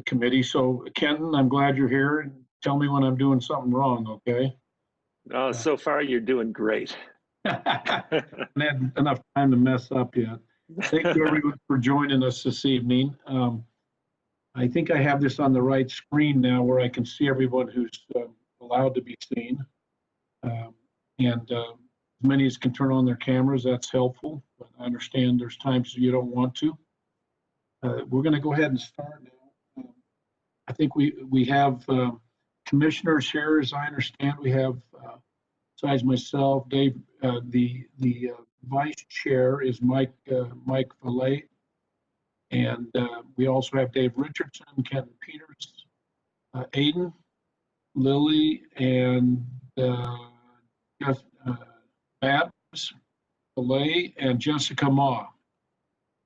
the committee. So Kenton, I'm glad you're here. Tell me when I'm doing something wrong, okay? So far, you're doing great. I haven't had enough time to mess up yet. Thank you everyone for joining us this evening. I think I have this on the right screen now where I can see everyone who's allowed to be seen. As many as can turn on their cameras, that's helpful. But I understand there's times you don't want to. We're going to go ahead and start now. I think we have commissioners here, as I understand. We have, besides myself, Dave, the vice chair is Mike Valet. And we also have Dave Richardson, Kevin Peters, Aiden, Lily, and Babs, Valet, and Jessica Ma.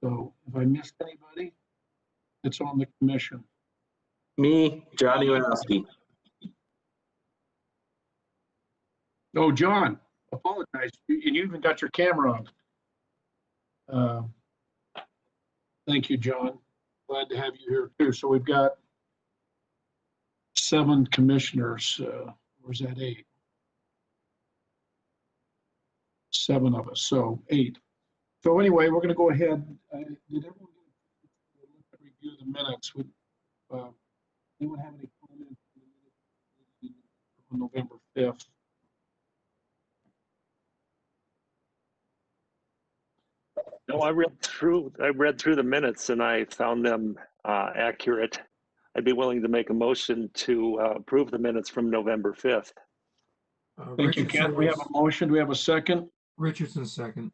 So if I missed anybody, it's on the commission. Me, John Iwanowski. Oh, John, apologize. You even got your camera on. Thank you, John. Glad to have you here too. So we've got 7 commissioners. Or is that 8? 7 of us, so 8. So anyway, we're going to go ahead. Did everyone review the minutes? Anyone have any comments on November 5th? No, I read through the minutes and I found them accurate. I'd be willing to make a motion to approve the minutes from November 5th. Thank you, Ken. We have a motion. Do we have a second? Richardson, second.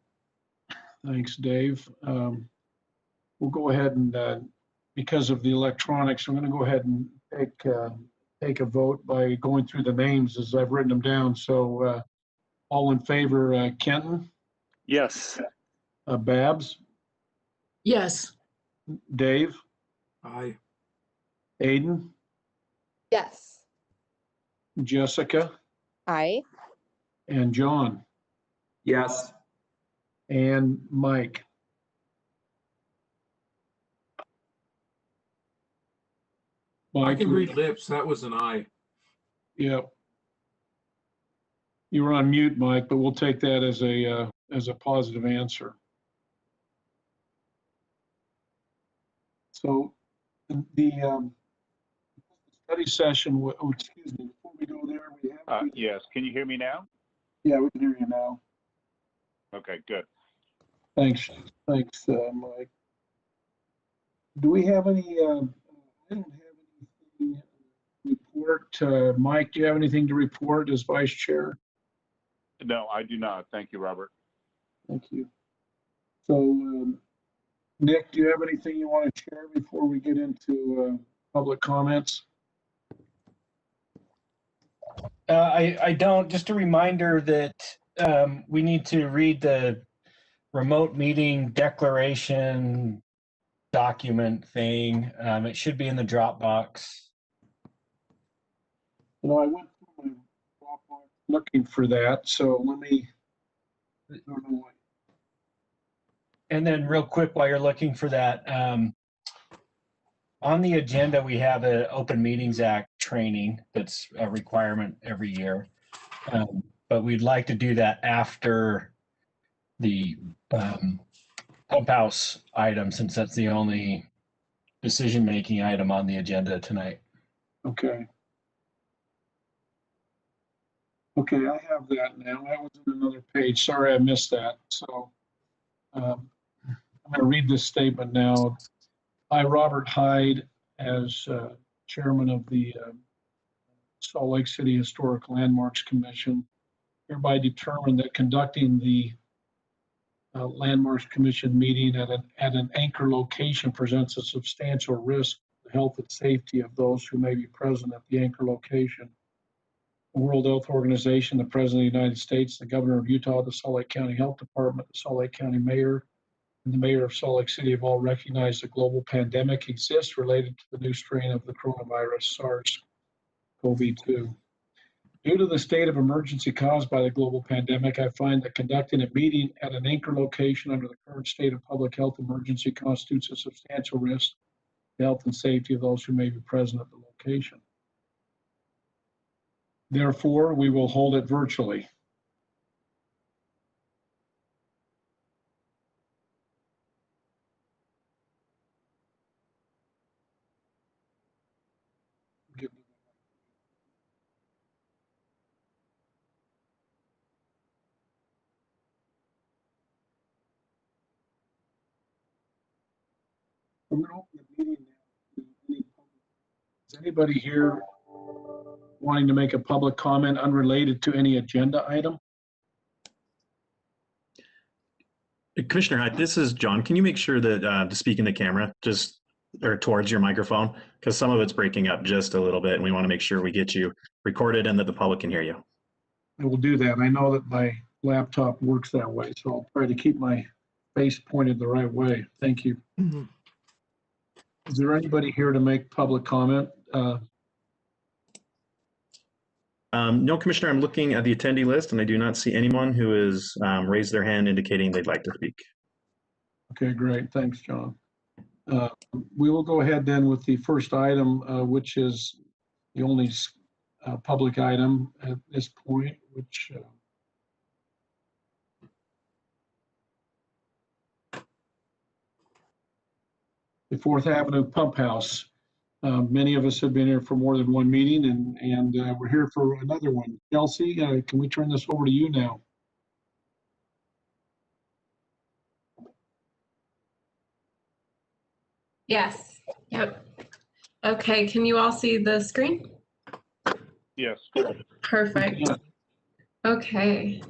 Thanks, Dave. We'll go ahead and, because of the electronics, I'm going to go ahead and take a vote by going through the names as I've written them down. So all in favor, Kenton? Yes. Babs? Yes. Dave? Aye. Aiden? Yes. Jessica? Aye. And John? Yes. And Mike? I can you- read lips. That was an aye. Yep. You were on mute, Mike, but we'll take that as a positive answer. So the study session, excuse me, before we go there, we have. Yes, can you hear me now? Yeah, we can hear you now. Okay, good. Thanks, Mike. Do we have any, I don't have anything to report. Mike, do you have anything to report as vice chair? No, I do not. Thank you, Robert. Thank you. So, Nick, do you have anything you want to share before we get into public comments? I don't. Just a reminder that we need to read the remote meeting declaration document thing. It should be in the Dropbox. You know, I went through my Dropbox looking for that, so let me, I don't know what. And then real quick, while you're looking for that, on the agenda, we have an Open Meetings Act training that's a requirement every year. But we'd like to do that after the pump house item, since that's the only decision-making item on the agenda tonight. Okay. Okay, I have that now. That was in another page. Sorry, I missed that. So I'm going to read this statement now. I, Robert Hyde, as chairman of the Salt Lake City Historic Landmarks Commission, hereby determine that conducting the Landmarks Commission meeting at an anchor location presents a substantial risk to the health and safety of those who may be present at the anchor location. The World Health Organization, the President of the United States, the Governor of Utah, the Salt Lake County Health Department, the Salt Lake County Mayor, and the Mayor of Salt Lake City have all recognized a global pandemic exists related to the new strain of the coronavirus, SARS-CoV-2. Due to the state of emergency caused by the global pandemic, I find that conducting a meeting at an anchor location under the current state of public health emergency constitutes a substantial risk the health and safety of those who may be present at the location. Therefore, we will hold it virtually. I'm going to open the meeting now to any public. Is anybody here wanting to make a public comment unrelated to any agenda item? Commissioner Hyde, this is John. Can you make sure that to speak in the camera, just or towards your microphone, because some of it's breaking up just a little bit, and we want to make sure we get you recorded and that the public can hear you. I will do that. I know that my laptop works that way, so I'll try to keep my face pointed the right way. Thank you. Is there anybody here to make public comment? No, Commissioner, I'm looking at the attendee list and I do not see anyone who has raised their hand indicating they'd like to speak. Okay, great. Thanks, John. We will go ahead then with the first item, which is the only public item at this point, which the 4th Avenue Pump House. Many of us have been here for more than one meeting, and we're here for another one. Kelsey, can we turn this over to you now? Yes. Yep. Okay. Can you all see the screen? Yes. Perfect. Yeah. Okay.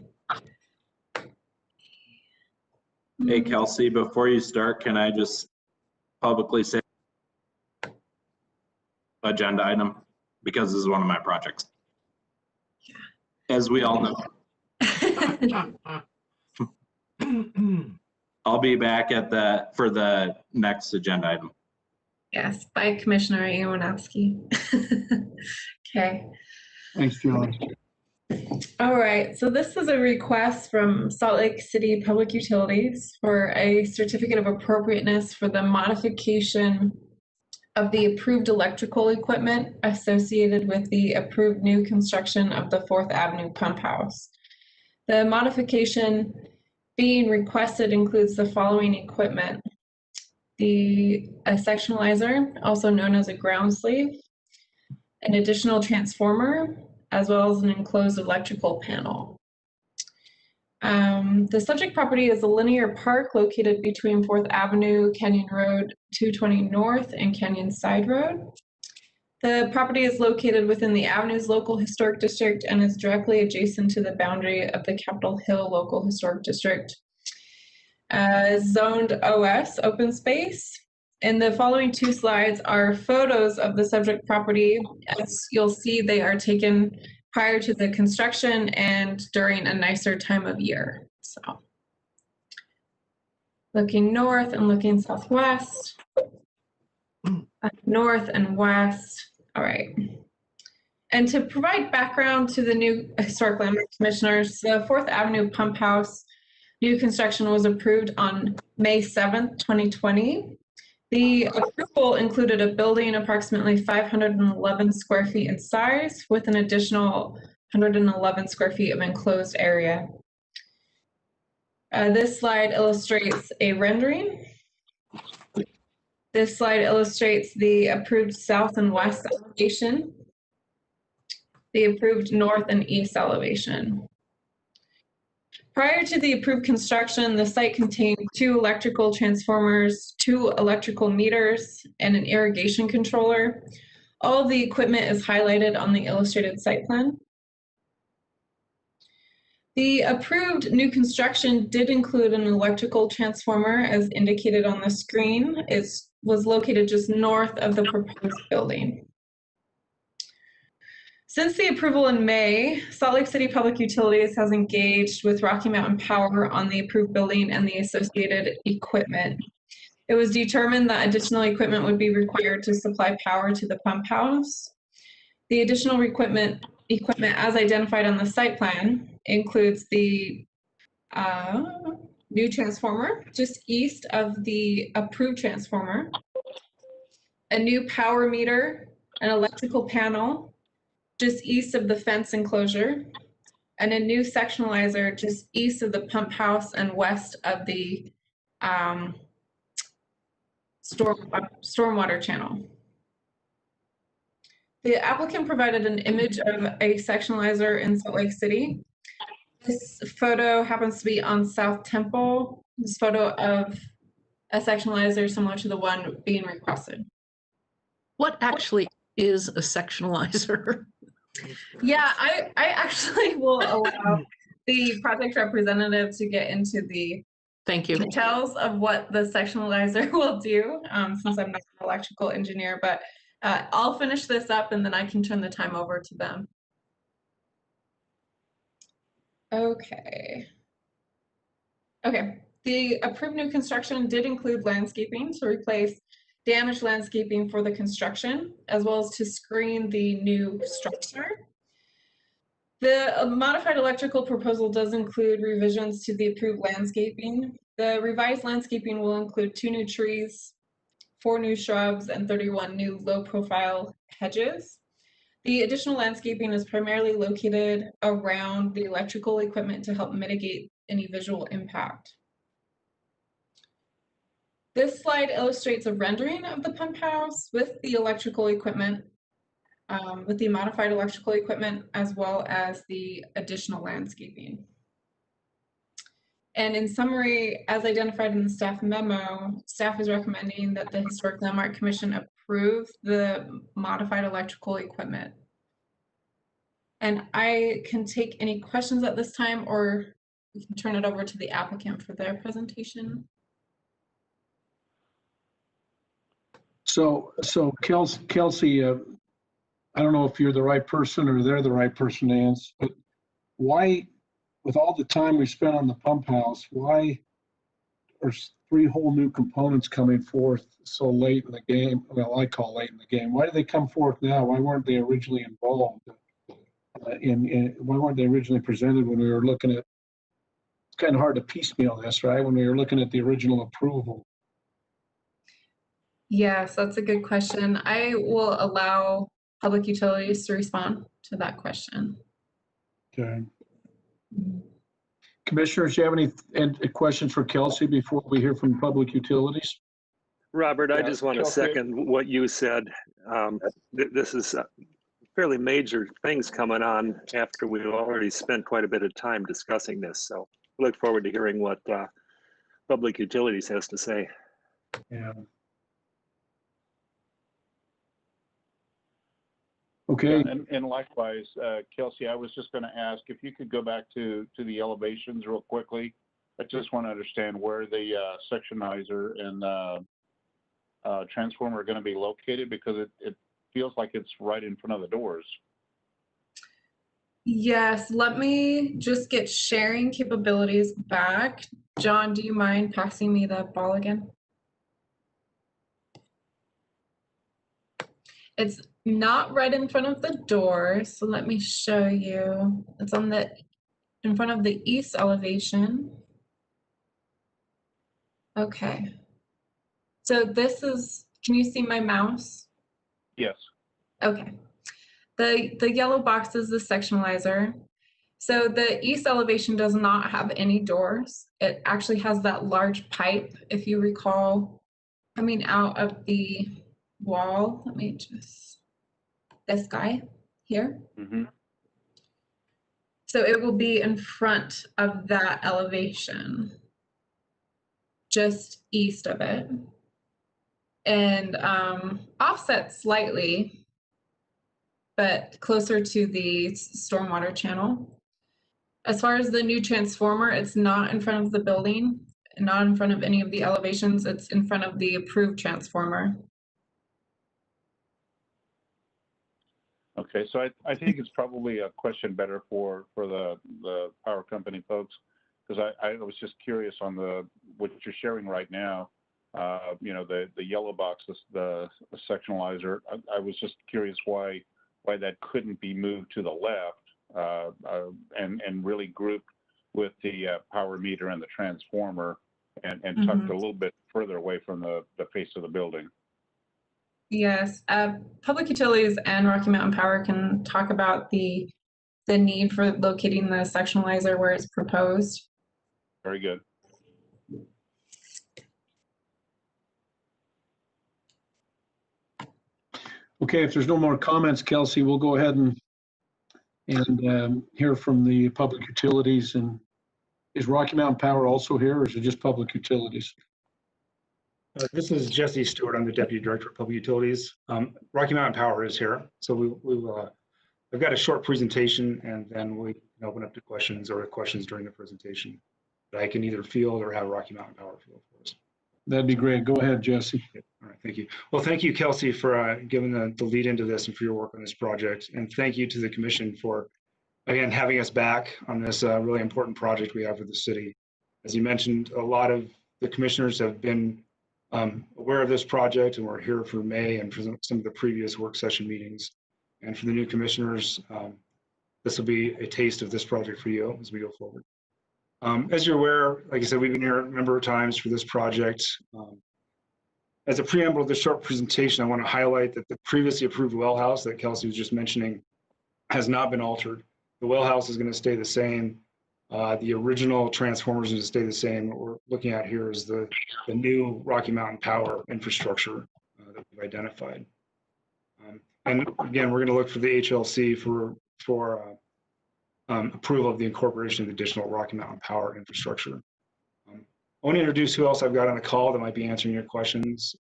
Hey, Kelsey, before you start, can I just publicly say agenda item? Because this is one of my projects. As we all know. I'll be back for the next agenda item. Yes, by Commissioner Iwanowski. Okay. Thanks, John. All right, so this is a request from Salt Lake City Public Utilities for a certificate of appropriateness for the modification of the approved electrical equipment associated with the approved new construction of the 4th Avenue Pump House. The modification being requested includes the following equipment: a sectionalizer, also known as a ground sleeve, an additional transformer, as well as an enclosed electrical panel. The subject property is a linear park located between 4th Avenue, Canyon Road 220 North, and Canyon Side Road. The property is located within the Avenues Local Historic District and is directly adjacent to the boundary of the Capitol Hill Local Historic District. Zoned OS, open space. In the following 2 slides are photos of the subject property. As you'll see, they are taken prior to the construction and during a nicer time of year. So, looking north and looking southwest, north and west. All right. And to provide background to the new Historic Landmark Commissioners, the 4th Avenue Pump House new construction was approved on May 7th, 2020. The approval included a building approximately 511 square feet in size with an additional 111 square feet of enclosed area. This slide illustrates a rendering. This slide illustrates the approved south and west elevation, the approved north and east elevation. Prior to the approved construction, the site contained 2 electrical transformers, 2 electrical meters, and an irrigation controller. All of the equipment is highlighted on the illustrated site plan. The approved new construction did include an electrical transformer as indicated on the screen. It was located just north of the proposed building. Since the approval in May, Salt Lake City Public Utilities has engaged with Rocky Mountain Power on the approved building and the associated equipment. It was determined that additional equipment would be required to supply power to the pump house. The additional equipment as identified on the site plan includes the new transformer just east of the approved transformer, a new power meter, an electrical panel just east of the fence enclosure, and a new sectionalizer just east of the pump house and west of the stormwater channel. The applicant provided an image of a sectionalizer in Salt Lake City. This photo happens to be on South Temple. This photo of a sectionalizer similar to the one being requested. What actually is a sectionalizer? Yeah, I actually will allow the project representative to get into the Thank you. details of what the sectionalizer will do, since I'm not an electrical engineer, but I'll finish this up and then I can turn the time over to them. Okay. The approved new construction did include landscaping to replace damaged landscaping for the construction, as well as to screen the new structure. The modified electrical proposal does include revisions to the approved landscaping. The revised landscaping will include 2 new trees, 4 new shrubs, and 31 new low-profile hedges. The additional landscaping is primarily located around the electrical equipment to help mitigate any visual impact. This slide illustrates a rendering of the pump house with the electrical equipment, with the modified electrical equipment, as well as the additional landscaping. And in summary, as identified in the staff memo, staff is recommending that the Historic Landmark Commission approve the modified electrical equipment. And I can take any questions at this time, or we can turn it over to the applicant for their presentation. So Kelsey, I don't know if you're the right person or they're the right person to answer, but why, with all the time we spent on the pump house, why are 3 whole new components coming forth so late in the game? Well, I call late in the game. Why do they come forth now? Why weren't they originally involved? Why weren't they originally presented when we were looking at, it's kind of hard to piecemeal this, right? When we were looking at the original approval. Yes, that's a good question. I will allow Public Utilities to respond to that question. Okay. Commissioners, do you have any questions for Kelsey before we hear from Public Utilities? Robert, I Yeah, just want to Kelsey. second what you said. This is fairly major things coming on after we've already spent quite a bit of time discussing this. So I look forward to hearing what Public Utilities has to say. Yeah. Okay. And likewise, Kelsey, I was just going to ask if you could go back to the elevations real quickly. I just want to understand where the sectionizer and transformer are going to be located, because it feels like it's right in front of the doors. Yes, let me just get sharing capabilities back. John, do you mind passing me the ball again? It's not right in front of the door, so let me show you. It's in front of the east elevation. Okay. So this is, can you see my mouse? Yes. Okay. The yellow box is the sectionalizer. So the east elevation does not have any doors. It actually has that large pipe, if you recall, coming out of the wall. Let me just, this guy here. Mm-hmm. So it will be in front of that elevation, just east of it, and offset slightly, but closer to the stormwater channel. As far as the new transformer, it's not in front of the building, not in front of any of the elevations. It's in front of the approved transformer. Okay, so I think it's probably a question better for the power company folks, because I was just curious on what you're sharing right now. You know, the yellow box, the sectionalizer. I was just curious why that couldn't be moved to the left and really grouped with the power meter and the transformer and tucked a little bit further away from the face of the building. Yes, Public Utilities and Rocky Mountain Power can talk about the need for locating the sectionalizer where it's proposed. Very good. Okay, if there's no more comments, Kelsey, we'll go ahead and hear from the Public Utilities. And is Rocky Mountain Power also here, or is it just Public Utilities? This is Jesse Stewart. I'm the Deputy Director of Public Utilities. Rocky Mountain Power is here. So we will, I've got a short presentation, and then we can open up to questions or questions during the presentation that I can either field or have Rocky Mountain Power field for us. That'd be great. Go ahead, Jesse. All right, thank you. Well, thank you, Kelsey, for giving the lead into this and for your work on this project. And thank you to the commission for, again, having us back on this really important project we have for the city. As you mentioned, a lot of the commissioners have been aware of this project, and we're here for May and for some of the previous work session meetings. And for the new commissioners, this will be a taste of this project for you as we go forward. As you're aware, like I said, we've been here a number of times for this project. As a preamble to this short presentation, I want to highlight that the previously approved well house that Kelsey was just mentioning has not been altered. The well house is going to stay the same. The original transformers are going to stay the same. What we're looking at here is the new Rocky Mountain Power infrastructure that we've identified. And again, we're going to look for the HLC for approval of the incorporation of the additional Rocky Mountain Power infrastructure. I want to introduce who else I've got on the call that might be answering your questions.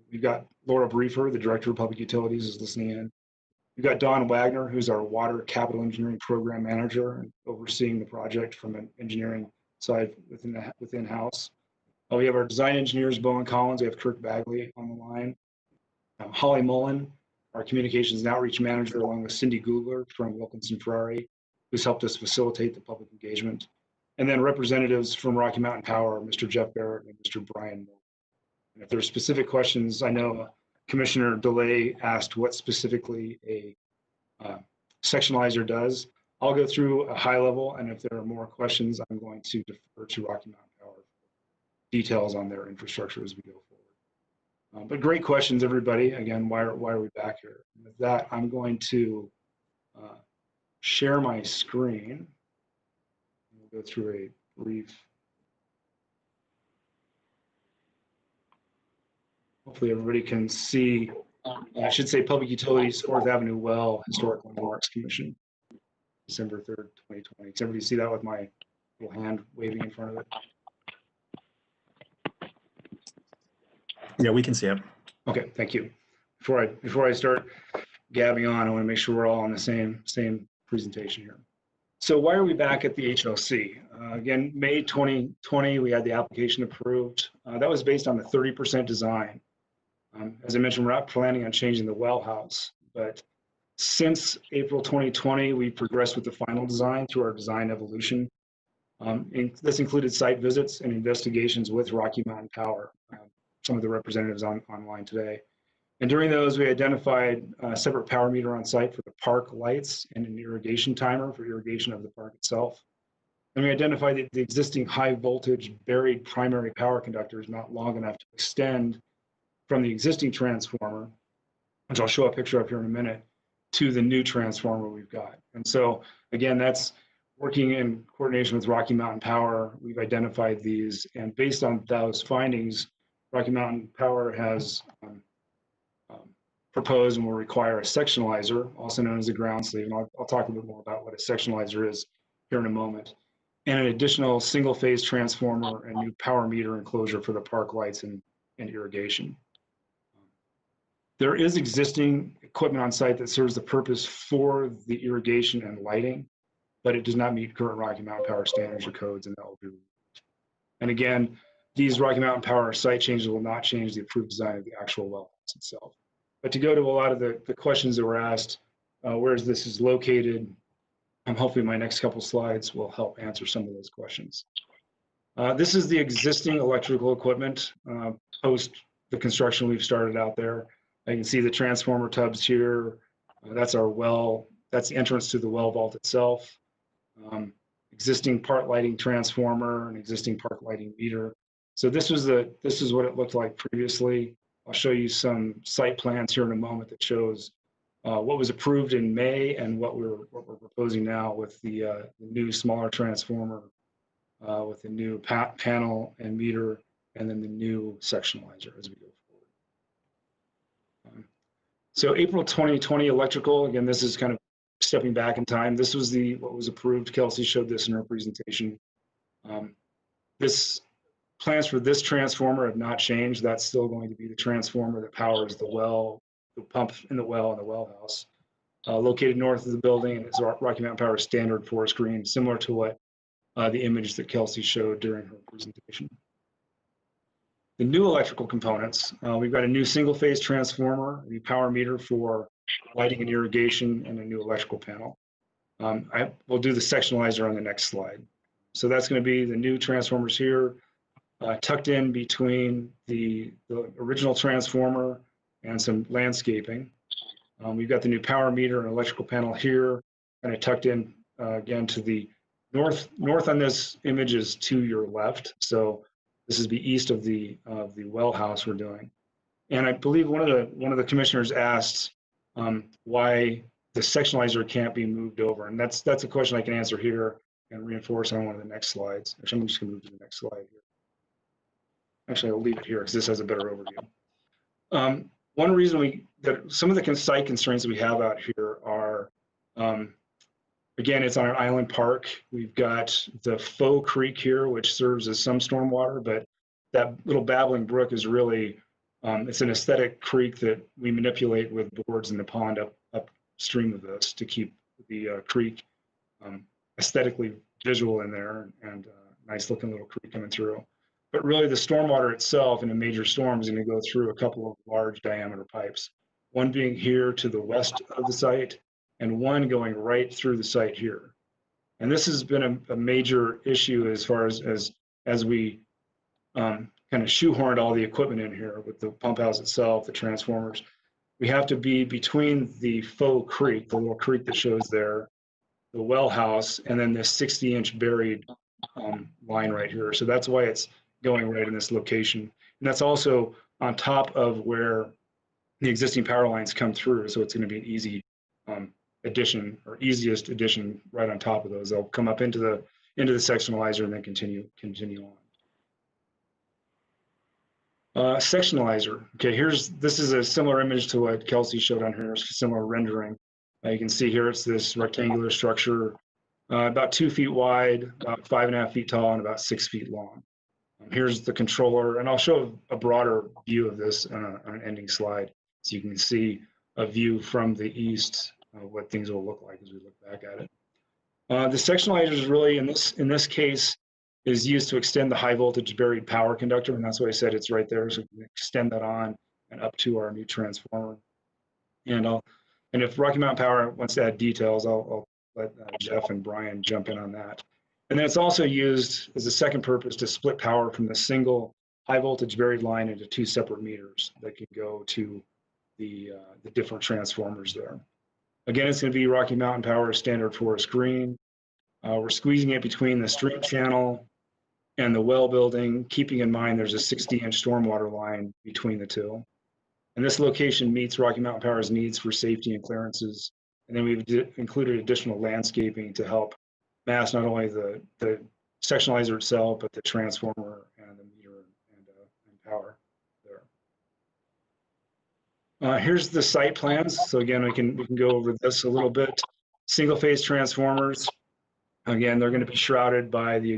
We've got Laura Briefer, the Director of Public Utilities, is listening in. We've got Don Wagner, who's our Water Capital Engineering Program Manager and overseeing the project from an engineering side within house. We have our design engineers, Bowen Collins. We have Kirk Bagley on the line. Holly Mullen, our Communications and Outreach Manager, along with Cindy Googler from Wilkinson Ferrari, who's helped us facilitate the public engagement. And then representatives from Rocky Mountain Power, Mr. Jeff Barrett and Mr. Brian Moore. And if there's specific questions, I know Commissioner DeLay asked what specifically a sectionalizer does. I'll go through a high level, and if there are more questions, I'm going to defer to Rocky Mountain Power for details on their infrastructure as we go forward. But great questions, everybody. Again, why are we back here? And with that, I'm going to share my screen. We'll go through a brief. Hopefully everybody can see, I should say Public Utilities, 4th Avenue Well, Historic Landmarks Commission, December 3rd, 2020. Does everybody see that with my little hand waving in front of it? Yeah, we can see it. Okay, thank you. Before I start gabbing on, I want to make sure we're all on the same presentation here. So why are we back at the HLC? Again, May 2020, we had the application approved. That was based on the 30% design. As I mentioned, we're not planning on changing the well house, but since April 2020, we progressed with the final design through our design evolution. This included site visits and investigations with Rocky Mountain Power, some of the representatives online today. And during those, we identified a separate power meter on site for the park lights and an irrigation timer for irrigation of the park itself. And we identified that the existing high voltage buried primary power conductor is not long enough to extend from the existing transformer, which I'll show a picture of here in a minute, to the new transformer we've got. And so again, that's working in coordination with Rocky Mountain Power. We've identified these, and based on those findings, Rocky Mountain Power has proposed and will require a sectionalizer, also known as a ground sleeve. And I'll talk a bit more about what a sectionalizer is here in a moment. And an additional single phase transformer and new power meter enclosure for the park lights and irrigation. There is existing equipment on site that serves the purpose for the irrigation and lighting, but it does not meet current Rocky Mountain Power standards or codes, and that will be removed. And again, these Rocky Mountain Power site changes will not change the approved design of the actual well house itself. But to go to a lot of the questions that were asked, where this is located, hopefully my next couple slides will help answer some of those questions. This is the existing electrical equipment post the construction we've started out there. You can see the transformer tubs here. That's our well, that's the entrance to the well vault itself. Existing park lighting transformer and existing park lighting meter. So this is what it looked like previously. I'll show you some site plans here in a moment that shows what was approved in May and what we're proposing now with the new smaller transformer, with the new panel and meter, and then the new sectionalizer as we go forward. So April 2020 electrical, again, this is kind of stepping back in time. This was what was approved. Kelsey showed this in her presentation. This plans for this transformer have not changed. That's still going to be the transformer that powers the well, the pump in the well and the well house. Located north of the building is Rocky Mountain Power standard forest green, similar to what the image that Kelsey showed during her presentation. The new electrical components, we've got a new single-phase transformer, a new power meter for lighting and irrigation, and a new electrical panel. We'll do the sectionalizer on the next slide. So that's going to be the new transformers here, tucked in between the original transformer and some landscaping. We've got the new power meter and electrical panel here, kind of tucked in again to the north. North on this image is to your left, so this is the east of the well house we're doing. And I believe one of the commissioners asked why the sectionalizer can't be moved over, and that's a question I can answer here and reinforce on one of the next slides. Actually, I'm just going to move to the next slide here. Actually, I'll leave it here because this has a better overview. One reason that some of the site constraints that we have out here are, again, it's on an island park. We've got the Faux Creek here, which serves as some stormwater, but that little babbling brook is really, it's an aesthetic creek that we manipulate with boards in the pond upstream of this to keep the creek aesthetically visual in there, and nice looking little creek coming through. But really the stormwater itself in a major storm is going to go through a couple of large diameter pipes, one being here to the west of the site and one going right through the site here. And this has been a major issue as far as we kind of shoehorned all the equipment in here with the pump house itself, the transformers. We have to be between the Faux Creek, the little creek that shows there, the well house, and then this 60-inch buried line right here. So that's why it's going right in this location. And that's also on top of where the existing power lines come through. So it's going to be an easy addition, or easiest addition, right on top of those. They'll come up into the sectionalizer and then continue on. Sectionalizer. Okay, this is a similar image to what Kelsey showed on her, similar rendering. You can see here it's this rectangular structure, about 2 feet wide, about 5.5 feet tall, and about 6 feet long. Here's the controller, and I'll show a broader view of this on an ending slide, so you can see a view from the east of what things will look like as we look back at it. The sectionalizer is really, in this case, is used to extend the high voltage buried power conductor, and that's why I said it's right there, so we can extend that on and up to our new transformer. And if Rocky Mountain Power wants to add details, I'll let Jeff and Brian jump in on that. And then it's also used as a second purpose to split power from the single high voltage buried line into 2 separate meters that can go to the different transformers there. Again, it's going to be Rocky Mountain Power standard forest green. We're squeezing it between the street channel and the well building, keeping in mind there's a 60-inch stormwater line between the two. And this location meets Rocky Mountain Power's needs for safety and clearances. And then we've included additional landscaping to help mask not only the sectionalizer itself, but the transformer and the meter and power there. Here's the site plans. So again, we can go over this a little bit. Single phase transformers. Again, they're going to be shrouded by the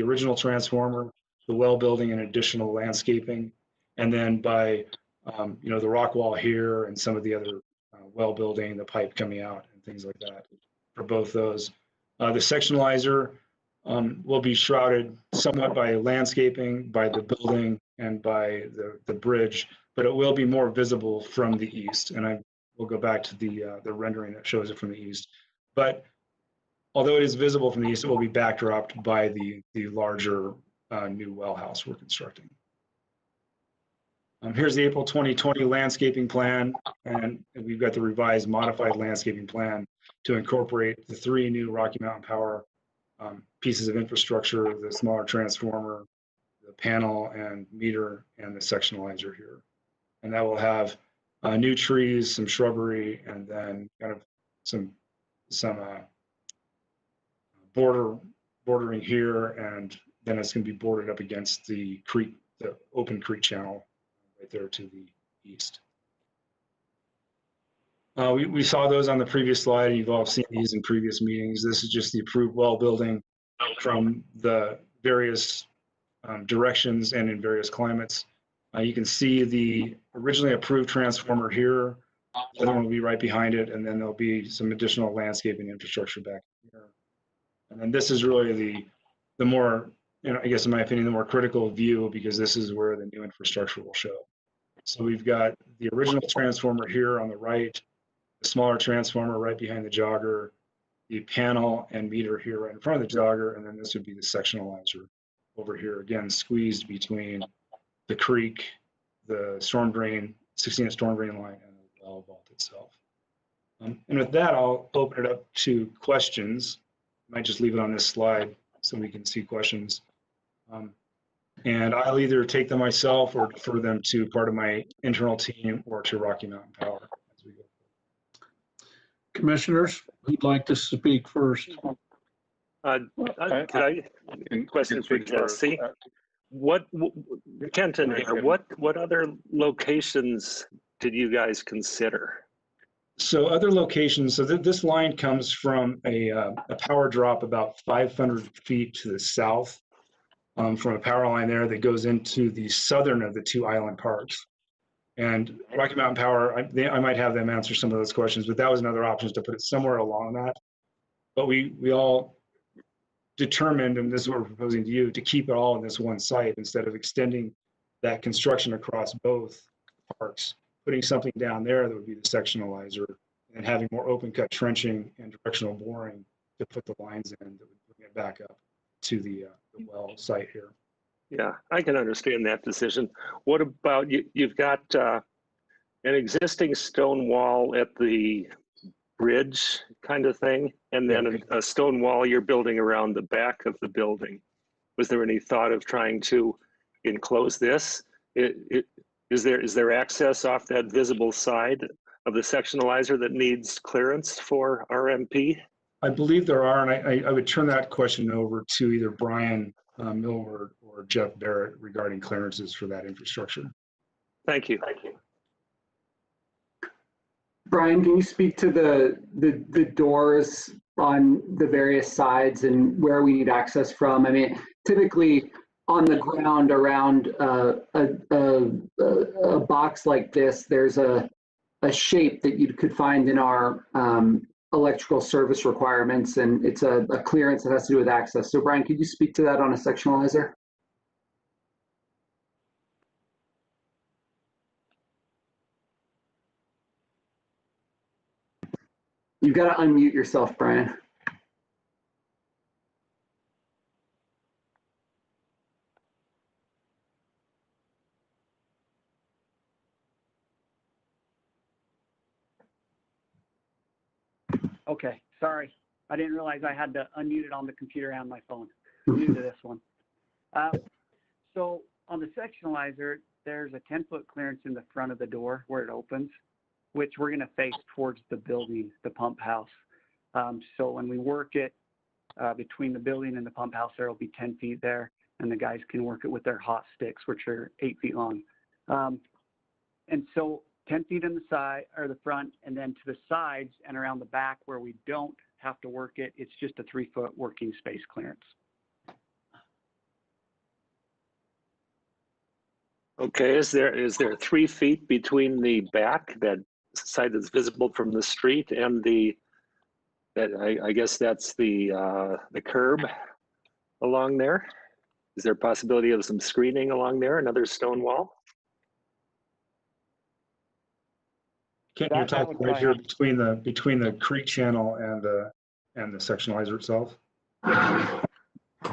original transformer, the well building, and additional landscaping, and then by the rock wall here and some of the other well building, the pipe coming out, and things like that for both those. The sectionalizer will be shrouded somewhat by landscaping, by the building, and by the bridge, but it will be more visible from the east. And I will go back to the rendering that shows it from the east. But although it is visible from the east, it will be backdropped by the larger new well house we're constructing. Here's the April 2020 landscaping plan, and we've got the revised modified landscaping plan to incorporate the 3 new Rocky Mountain Power pieces of infrastructure, the smaller transformer, the panel and meter, and the sectionalizer here. And that will have new trees, some shrubbery, and then kind of some bordering here, and then it's going to be bordered up against the creek, the open creek channel right there to the east. We saw those on the previous slide, and you've all seen these in previous meetings. This is just the approved well building from the various directions and in various climates. You can see the originally approved transformer here. The other one will be right behind it, and then there'll be some additional landscaping infrastructure back here. And then this is really the more, I guess in my opinion, the more critical view, because this is where the new infrastructure will show. So we've got the original transformer here on the right, the smaller transformer right behind the jogger, the panel and meter here right in front of the jogger, and then this would be the sectionalizer over here, again, squeezed between the creek, the storm drain, 16-inch storm drain line, and the well vault itself. And with that, I'll open it up to questions. I might just leave it on this slide so we can see questions. And I'll either take them myself or defer them to part of my internal team or to Rocky Mountain Power as we go. Commissioners, who'd like to speak first? Question for Jesse. Kenton here, what other locations did you guys consider? So other locations, so this line comes from a power drop about 500 feet to the south from a power line there that goes into the southern of the two island parks. And Rocky Mountain Power, I might have them answer some of those questions, but that was another option, is to put it somewhere along that. But we all determined, and this is what we're proposing to you, to keep it all in this one site instead of extending that construction across both parks, putting something down there that would be the sectionalizer, and having more open cut trenching and directional boring to put the lines in that would bring it back up to the well site here. Yeah, I can understand that decision. What about you've got an existing stone wall at the bridge kind of thing, and then a stone wall you're building around the back of the building. Was there any thought of trying to enclose this? Is there access off that visible side of the sectionalizer that needs clearance for RMP? I believe there are, and I would turn that question over to either Brian Millward or Jeff Barrett regarding clearances for that infrastructure. Thank you. Brian, can you speak to the doors on the various sides and where we need access from? I mean, typically on the ground around a box like this, there's a shape that you could find in our electrical service requirements, and it's a clearance that has to do with access. So Brian, could you speak to that on a sectionalizer? You've got to unmute yourself, Brian. Okay, sorry. I didn't realize I had to unmute it on the computer and my phone. I'm new to this one. So on the sectionalizer, there's a 10-foot clearance in the front of the door where it opens, which we're going to face towards the building, the pump house. So when we work it between the building and the pump house, there will be 10 feet there, and the guys can work it with their hot sticks, which are 8 feet long. And so 10 feet on the side or the front, and then to the sides and around the back where we don't have to work it, it's just a 3-foot working space clearance. Okay, is there 3 feet between the back, that side that's visible from the street, and I guess that's the curb along there? Is there a possibility of some screening along there, another stone wall? You're talking right here between the creek channel and the sectionalizer itself.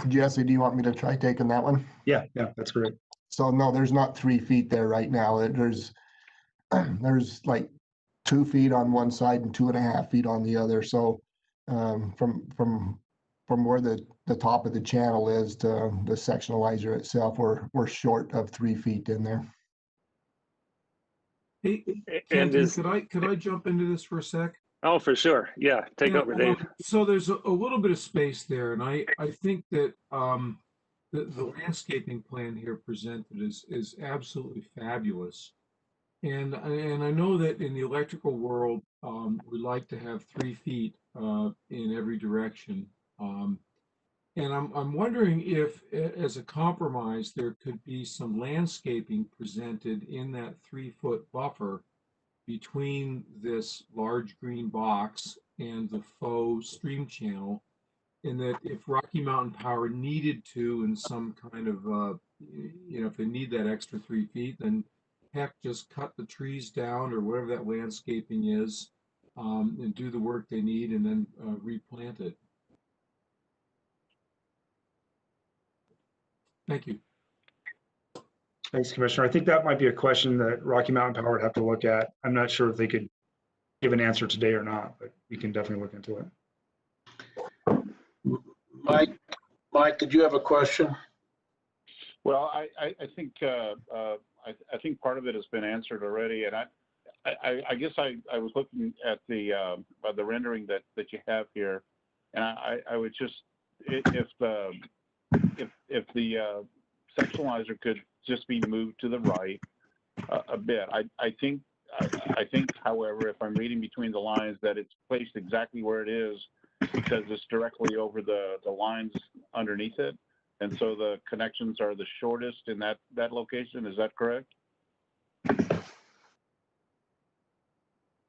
Jesse, do you want me to try taking that one? Yeah, that's great. So no, there's not 3 feet there right now. There's like 2 feet on one side and 2.5 feet on the other. So from where the top of the channel is to the sectionalizer itself, we're short of 3 feet in there. Hey, And Kenton, is, could I jump into this for a sec? oh, for sure. Yeah, take Yeah, over, Dave. So there's a little bit of space there, and I think that the landscaping plan here presented is absolutely fabulous. And I know that in the electrical world, we like to have 3 feet in every direction. And I'm wondering if, as a compromise, there could be some landscaping presented in that 3-foot buffer between this large green box and the faux stream channel, in that if Rocky Mountain Power needed to, in some kind of, if they need that extra 3 feet, then heck, just cut the trees down or whatever that landscaping is, and do the work they need and then replant it. Thank you. Thanks, Commissioner. I think that might be a question that Rocky Mountain Power would have to look at. I'm not sure if they could give an answer today or not, but we can definitely look into it. Mike, did you have a question? Well, I think I think part of it has been answered already, and I guess I was looking at the rendering that you have here, and I would just, if the sectionalizer could just be moved to the right a bit. I think, however, if I'm reading between the lines, that it's placed exactly where it is because it's directly over the lines underneath it. And so the connections are the shortest in that location. Is that correct?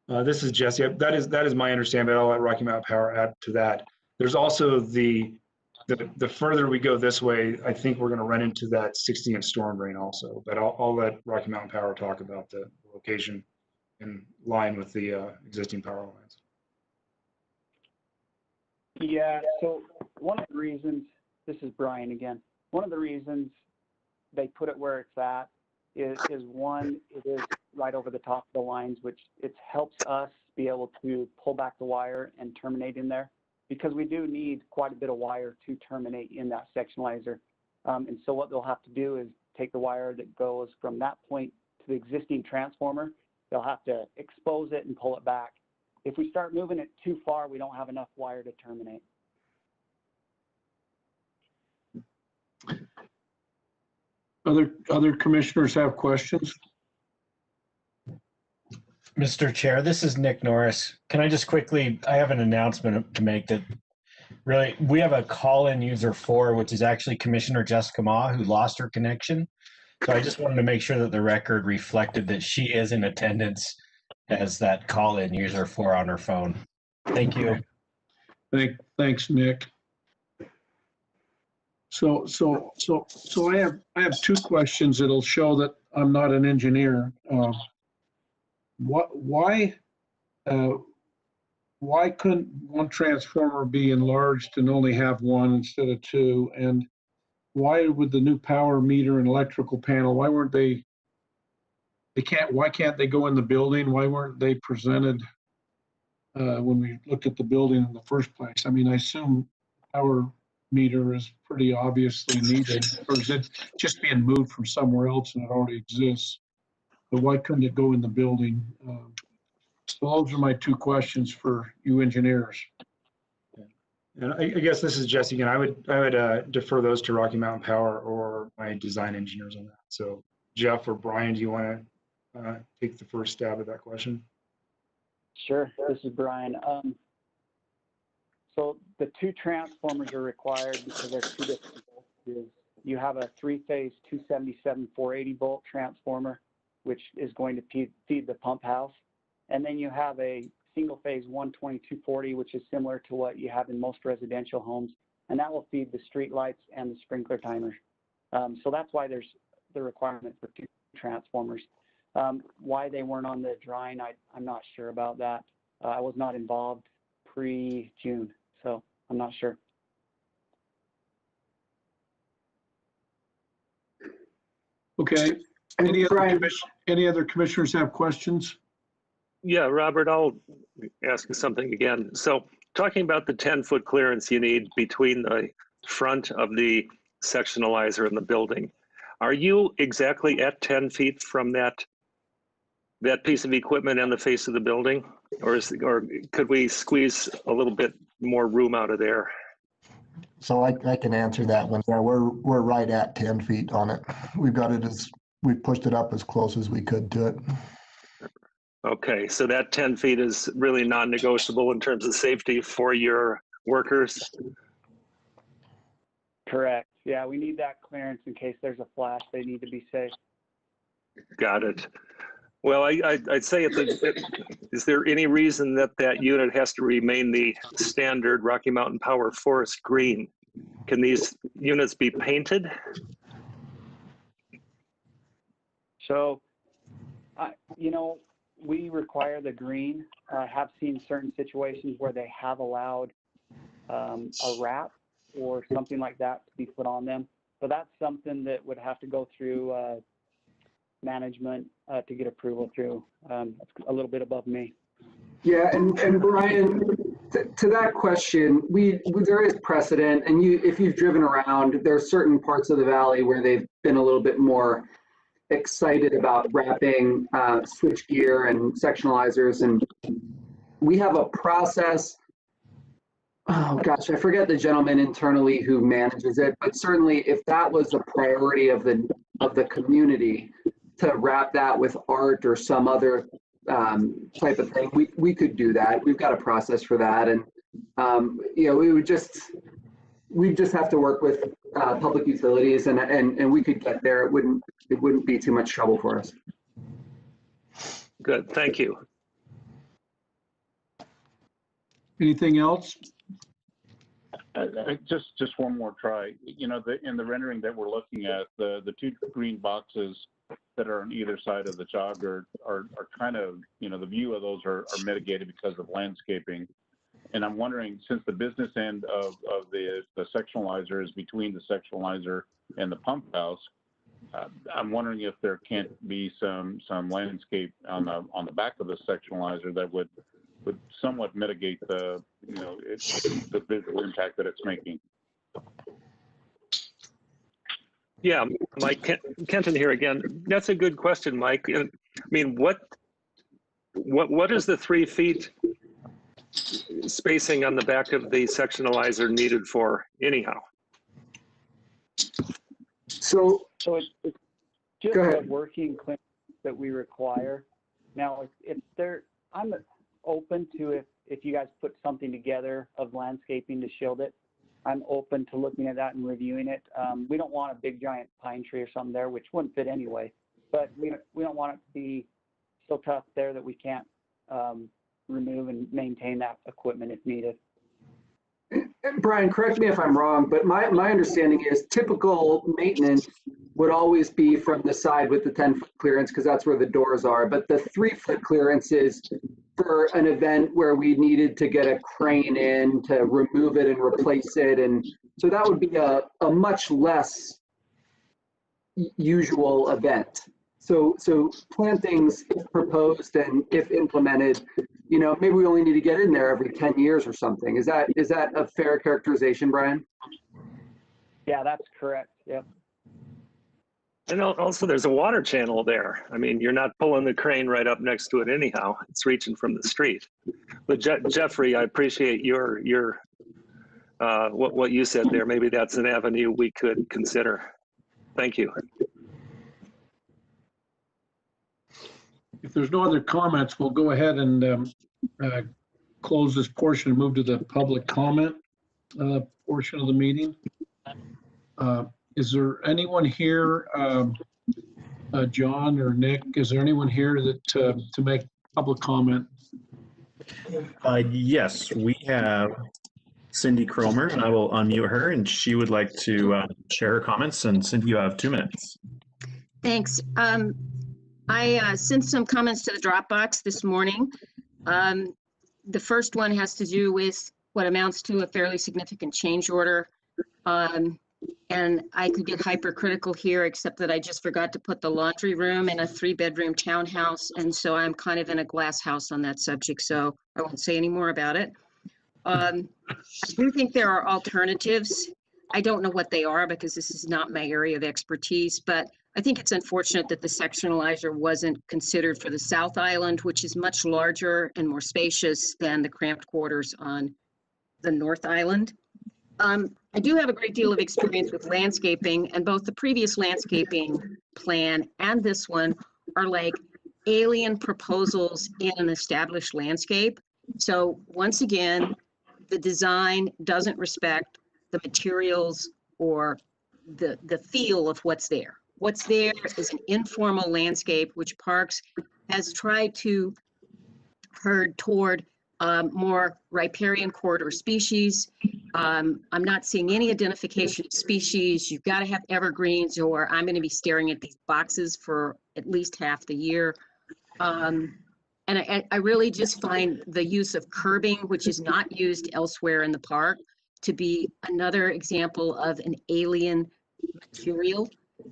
This is Jesse. That is my understanding, but I'll let Rocky Mountain Power add to that. There's also the further we go this way, I think we're going to run into that 60-inch storm drain also. But I'll let Rocky Mountain Power talk about the location in line with the existing power lines. Yeah, so one of the reasons, this is Brian again, one of the reasons they put it where it's at is one, it is right over the top of the lines, which it helps us be able to pull back the wire and terminate in there, because we do need quite a bit of wire to terminate in that sectionalizer. And so what they'll have to do is take the wire that goes from that point to the existing transformer, they'll have to expose it and pull it back. If we start moving it too far, we don't have enough wire to terminate. Other commissioners have questions? Mr. Chair, this is Nick Norris. Can I just quickly, I have an announcement to make that really, we have a call-in user 4, which is actually Commissioner Jessica Ma, who lost her connection. So I just wanted to make sure that the record reflected that she is in attendance as that call-in user 4 on her phone. Thank you. Thanks, Nick. So I have 2 questions that'll show that I'm not an engineer. Why couldn't one transformer be enlarged and only have 1 instead of 2? And why would the new power meter and electrical panel, why weren't why can't they go in the building? Why weren't they presented when we looked at the building in the first place? I mean, I assume power meter is pretty obviously needed, or is it just being moved from somewhere else and it already exists? But why couldn't it go in the building? So those are my 2 questions for you engineers. And I guess this is Jesse again. I would defer those to Rocky Mountain Power or my design engineers on that. So Jeff or Brian, do you want to take the first stab at that question? Sure, this is Brian. So the 2 transformers are required because they're 2 different voltages. You have a 3-phase 277 480 volt transformer, which is going to feed the pump house. And then you have a single phase 120 240, which is similar to what you have in most residential homes. And that will feed the street lights and the sprinkler timers. So that's why there's the requirement for 2 transformers. Why they weren't on the drawing, I'm not sure about that. I was not involved pre-June, so I'm not sure. Okay. Any other commissioners have questions? Yeah, Robert, I'll ask you something again. So talking about the 10-foot clearance you need between the front of the sectionalizer and the building, are you exactly at 10 feet from that that piece of equipment on the face of the building? Or could we squeeze a little bit more room out of there? So I can answer that one. Yeah, we're right at 10 feet on it. We've got it we pushed it up as close as we could to it. Okay, so that 10 feet is really non-negotiable in terms of safety for your workers? Correct. Yeah, we need that clearance in case there's a flash. They need to be safe. Got it. Well, I'd say, is there any reason that unit has to remain the standard Rocky Mountain Power forest green? Can these units be painted? So, you know, we require the green. I have seen certain situations where they have allowed a wrap or something like that to be put on them. But that's something that would have to go through management to get approval through. That's a little bit above me. Yeah, and Brian, to that question, there is precedent, and if you've driven around, there are certain parts of the valley where they've been a little bit more excited about wrapping switchgear and sectionalizers, and we have a process. Oh gosh, I forget the gentleman internally who manages it, but certainly if that was a priority of the community to wrap that with art or some other type of thing, we could do that. We've got a process for that, and you know, we'd just have to work with public utilities, and we could get there. It wouldn't be too much trouble for us. Good, thank you. Anything else? Just one more try. You know, in the rendering that we're looking at, the two green boxes that are on either side of the jog are kind of, you know, the view of those are mitigated because of landscaping. And I'm wondering, since the business end of the sectionalizer is between the sectionalizer and the pump house, I'm wondering if there can't be some landscape on the back of the sectionalizer that would somewhat mitigate the visual impact that it's making. Yeah, Mike Kenton here again. That's a good question, Mike. I mean, what is the 3 feet spacing on the back of the sectionalizer needed for anyhow? So it's just a working clearance that we require. Now, if I'm open to if you guys put something together of landscaping to shield it. I'm open to looking at that and reviewing it. We don't want a big giant pine tree or something there, which wouldn't fit anyway. But we don't want it to be so tough there that we can't remove and maintain that equipment if needed. Brian, correct me if I'm wrong, but my understanding is typical maintenance would always be from the side with the 10-foot clearance because that's where the doors are. But the 3-foot clearance is for an event where we needed to get a crane in to remove it and replace it. And so that would be a much less usual event. So plantings, if proposed and if implemented, you know, maybe we only need to get in there every 10 years or something. Is that a fair characterization, Brian? Yeah, that's correct. Yep. And also there's a water channel there. I mean, you're not pulling the crane right up next to it anyhow. It's reaching from the street. But Jeffrey, I appreciate your what you said there. Maybe that's an avenue we could consider. Thank you. If there's no other comments, we'll go ahead and close this portion and move to the public comment portion of the meeting. Is there anyone here, John or Nick, is there anyone here that to make public comment? Yes, we have Cindy Cromer, and I will unmute her, and she would like to share her comments. And Cindy, you have 2 minutes. Thanks. I sent some comments to the Dropbox this morning. The first one has to do with what amounts to a fairly significant change order. And I could get hypercritical here, except that I just forgot to put the laundry room in a 3-bedroom townhouse. And so I'm kind of in a glass house on that subject, so I won't say any more about it. I do think there are alternatives. I don't know what they are because this is not my area of expertise, but I think it's unfortunate that the sectionalizer wasn't considered for the South Island, which is much larger and more spacious than the cramped quarters on the North Island. I do have a great deal of experience with landscaping, and both the previous landscaping plan and this one are like alien proposals in an established landscape. So once again, the design doesn't respect the materials or the feel of what's there. What's there is an informal landscape, which Parks has tried to herd toward more riparian corridor species. I'm not seeing any identification of species. You've got to have evergreens, or I'm going to be staring at these boxes for at least half the year. And I really just find the use of curbing, which is not used elsewhere in the park, to be another example of an alien material.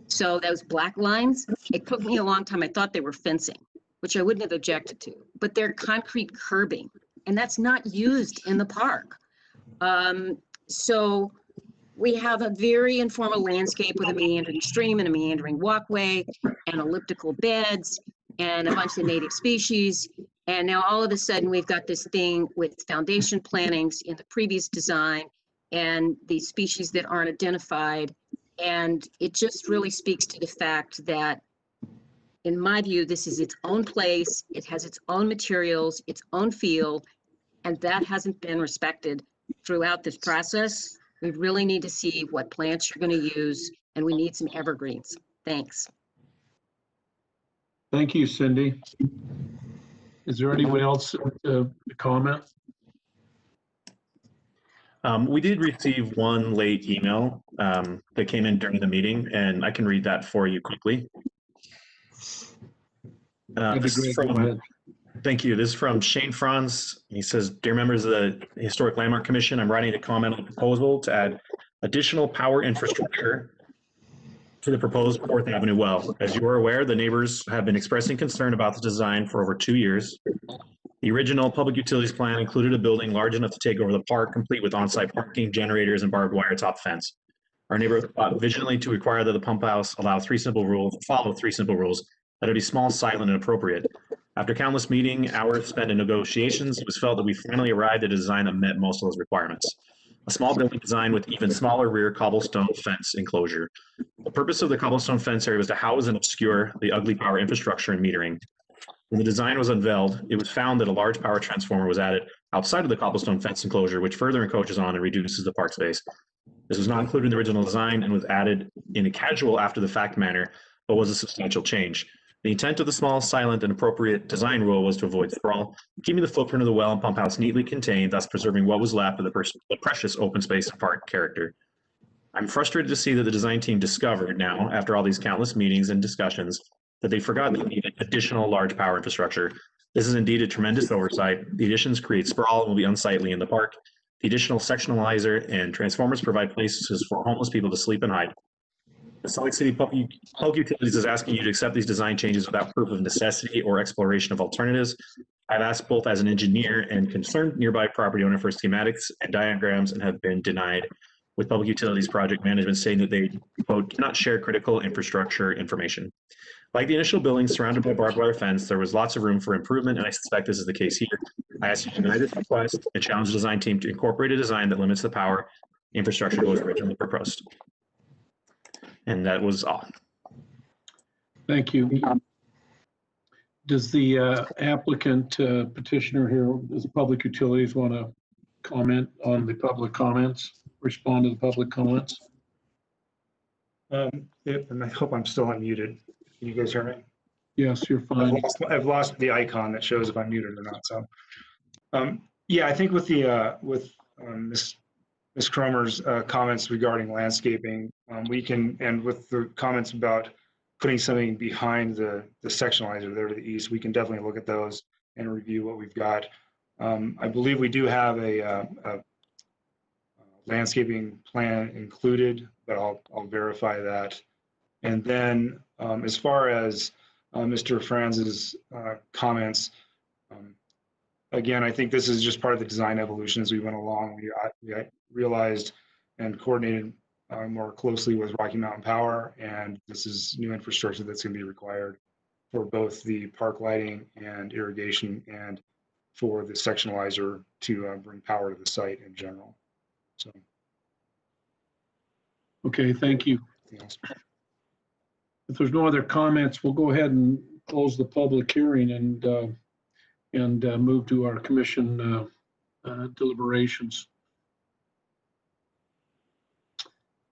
So those black lines, it took me a long time. I thought they were fencing, which I wouldn't have objected to, but they're concrete curbing, and that's not used in the park. So we have a very informal landscape with a meandering stream and a meandering walkway and elliptical beds and a bunch of native species. And now all of a sudden we've got this thing with foundation plantings in the previous design and these species that aren't identified. And it just really speaks to the fact that, in my view, this is its own place. It has its own materials, its own feel, and that hasn't been respected throughout this process. We really need to see what plants you're going to use, and we need some evergreens. Thanks. Thank you, Cindy. Is there anyone else to comment? We did receive one late email that came in during the meeting, and I can read that for you quickly. This is from, thank you. This is from Shane Franz. He says, "Dear members of the Historic Landmark Commission, I'm writing to comment on the proposal to add additional power infrastructure to the proposed 4th Avenue well. As you are aware, the neighbors have been expressing concern about the design for over 2 years. The original public utilities plan included a building large enough to take over the park, complete with on-site parking, generators, and barbed wire top fence. Our neighbor fought vigilantly to require that the pump house follow 3 simple rules, that it be small, silent, and appropriate. After countless meeting hours spent in negotiations, it was felt that we finally arrived at a design that met most of those requirements. A small building design with even smaller rear cobblestone fence enclosure. The purpose of the cobblestone fence area was to house and obscure the ugly power infrastructure and metering. When the design was unveiled, it was found that a large power transformer was added outside of the cobblestone fence enclosure, which further encroaches on and reduces the park space. This was not included in the original design and was added in a casual after-the-fact manner, but was a substantial change. The intent of the small, silent, and appropriate design rule was to avoid sprawl, keeping the footprint of the well and pump house neatly contained, thus preserving what was left of the precious open space and park character. I'm frustrated to see that the design team discovered now, after all these countless meetings and discussions, that they forgot they needed additional large power infrastructure. This is indeed a tremendous oversight. The additions create sprawl and will be unsightly in the park. The additional sectionalizer and transformers provide places for homeless people to sleep and hide. The Salt Lake City Public Utilities is asking you to accept these design changes without proof of necessity or exploration of alternatives. I've asked both as an engineer and concerned nearby property owner for schematics and diagrams and have been denied, with Public Utilities project management saying that they, quote, cannot share critical infrastructure information. Like the initial building surrounded by barbed wire fence, there was lots of room for improvement, and I suspect this is the case here. I ask you to deny this request and challenge the design team to incorporate a design that limits the power infrastructure that was originally proposed. And that was all. Thank you. Does the applicant petitioner here, does the Public Utilities want to comment on the public comments, respond to the public comments? And I hope I'm still unmuted. Can you guys hear me? Yes, you're fine. I've lost the icon that shows if I'm muted or not. So, yeah, I think with the Ms. Cromer's comments regarding landscaping, we can, and with the comments about putting something behind the sectionalizer there to the east, we can definitely look at those and review what we've got. I believe we do have a landscaping plan included, but I'll verify that. And then as far as Mr. Franz's comments, again, I think this is just part of the design evolution as we went along. We realized and coordinated more closely with Rocky Mountain Power, and this is new infrastructure that's going to be required for both the park lighting and irrigation and for the sectionalizer to bring power to the site in general. So, Okay, thank you. anything else? If there's no other comments, we'll go ahead and close the public hearing and move to our commission deliberations.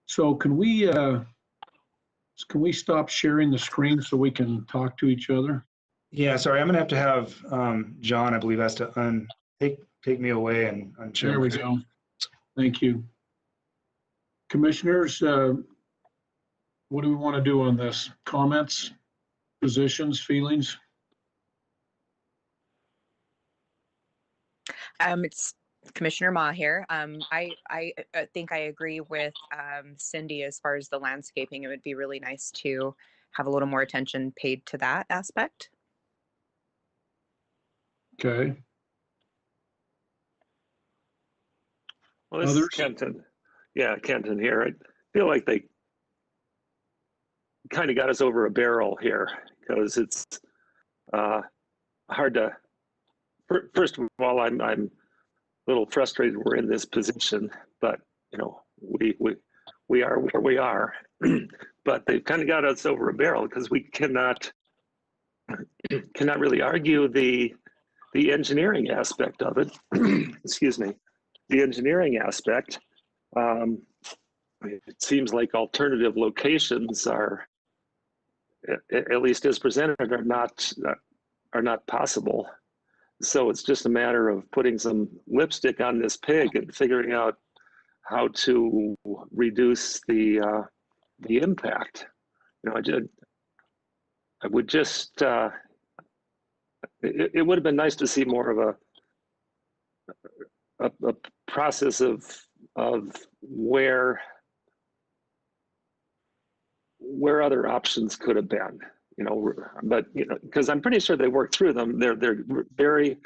So can we stop sharing the screen so we can talk to each other? Yeah, sorry, I'm gonna have John, I believe, has to take me away and unshare. There we go. Thank you. Commissioners, what do we want to do on this? Comments, positions, feelings? It's Commissioner Ma here. I think I agree with Cindy as far as the landscaping. It would be really nice to have a little more attention paid to that aspect. Okay. Well, this is Others? Kenton. Yeah, Kenton here. I feel like they kind of got us over a barrel here because it's hard to. First of all, I'm a little frustrated we're in this position, but you know we are where we are. But they've kind of got us over a barrel because we cannot really argue the engineering aspect of it. Excuse me, the engineering aspect. It seems like alternative locations are, at least as presented, are not possible. So it's just a matter of putting some lipstick on this pig and figuring out how to reduce the impact. You know, I would just it would have been nice to see more of a process of where other options could have been, you know, but you know, because I'm pretty sure they worked through them. They're very